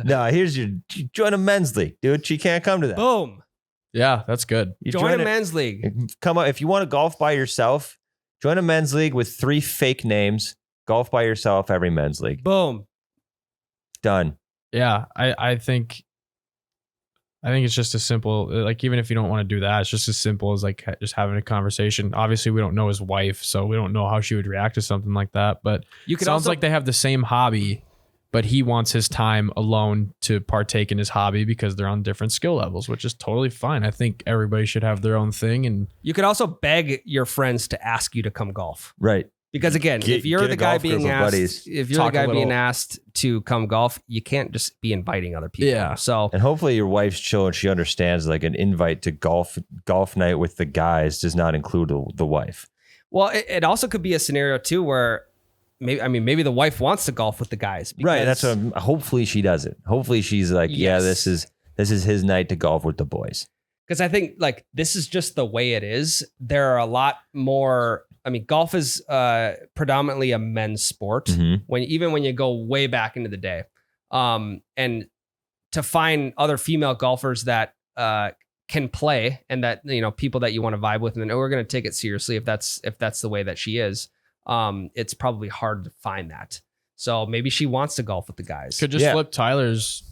no, here's join a men's league, dude. She can't come to that. Boom. Yeah, that's good. You Join a men's league. Come on, if you want to golf by yourself, join a men's league with 3 fake names. Golf by yourself, every men's league. Boom. Done. Yeah, I think it's just as simple. Like even if you don't want to do that, it's just as simple as like just having a conversation. Obviously, we don't know his wife, so we don't know how she would react to something like that. But You could sounds also like they have the same hobby, but he wants his time alone to partake in his hobby because they're on different skill levels, which is totally fine. I think everybody should have their own thing. And you could also beg your friends to ask you to come golf. Right. Because again, if you're get the a guy golf group being of asked, buddies. if you're Talk the a guy being little- asked to come golf, you can't just be inviting other people. Yeah. So And hopefully your wife's chill and she understands like an invite to golf night with the guys does not include the wife. well, it also could be a scenario too where maybe the wife wants to golf with the guys. Right. That's what hopefully she does it. Hopefully she's like, yeah, Yes. this is his night to golf with the boys. Because I think like this is just the way it is. There are a lot more. I mean, golf is predominantly a men's sport. Mhm. When you go way back into the day, and to find other female golfers that can play and that people that you want to vibe with, and we're going to take it seriously if that's the way that she is. It's probably hard to find that. So maybe she wants to golf with the guys. could just Yeah. flip Tyler's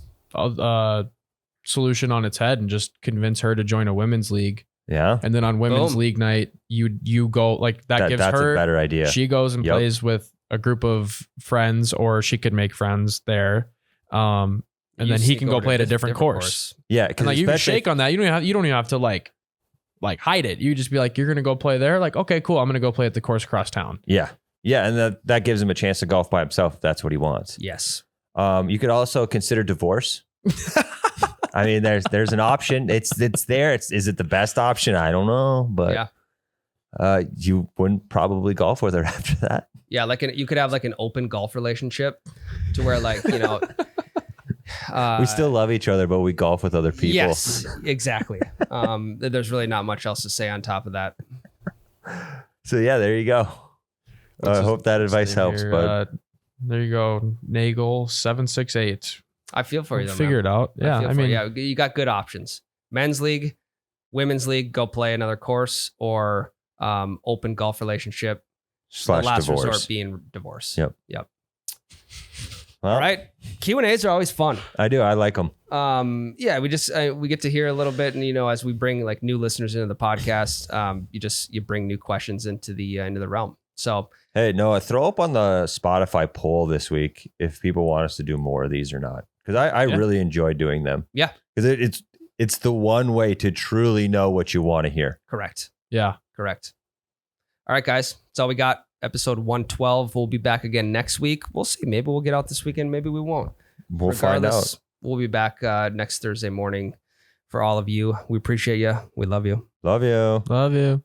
solution on its head and just convince her to join a women's league. Yeah. And then on women's Boom. league night, you go like that gives That's her a better idea. She goes and Yep. plays with a group of friends, or she could make friends there. And You then he sneak can over go to play at a diff- different course. yeah. And Because like you can shake on that. You don't even have to like hide it. You just be like, you're gonna go play there. Like, okay, cool. I'm gonna go play at the course across town. Yeah. Yeah. And that gives him a chance to golf by himself if that's what he wants. Yes. You could also consider divorce. I mean, there's an option. It's there. Is it the best option? I don't know, but you wouldn't probably golf with her after that. Yeah, you could have like an open golf relationship to where like, We still love each other, but we golf with other people. Yes, exactly. There's really not much else to say on top of that. So yeah, there you go. I hope that advice helps, but there you go. Nagel 768. I feel for you though, Figure man. it out. Yeah. feel I for mean, you. You got good options. Men's league, women's league, go play another course, or open golf relationship. / the last divorce. resort being divorce. Yep. Well, All right. Q&As are always fun. I do. I like them. Yeah, we get to hear a little bit, and as we bring like new listeners into the podcast, you bring new questions into the realm. So Hey, Noah, throw up on the Spotify poll this week if people want us to do more of these or not. Because I really enjoy doing them. Yeah. Because it's the one way to truly know what you want to hear. correct. Yeah. Correct. All right, guys. That's all we got. Episode 112. We'll be back again next week. We'll see. Maybe we'll get out this weekend. Maybe we won't. We'll find out. We'll be back next Thursday morning for all of you. We appreciate you. We love you. Love you. Love you.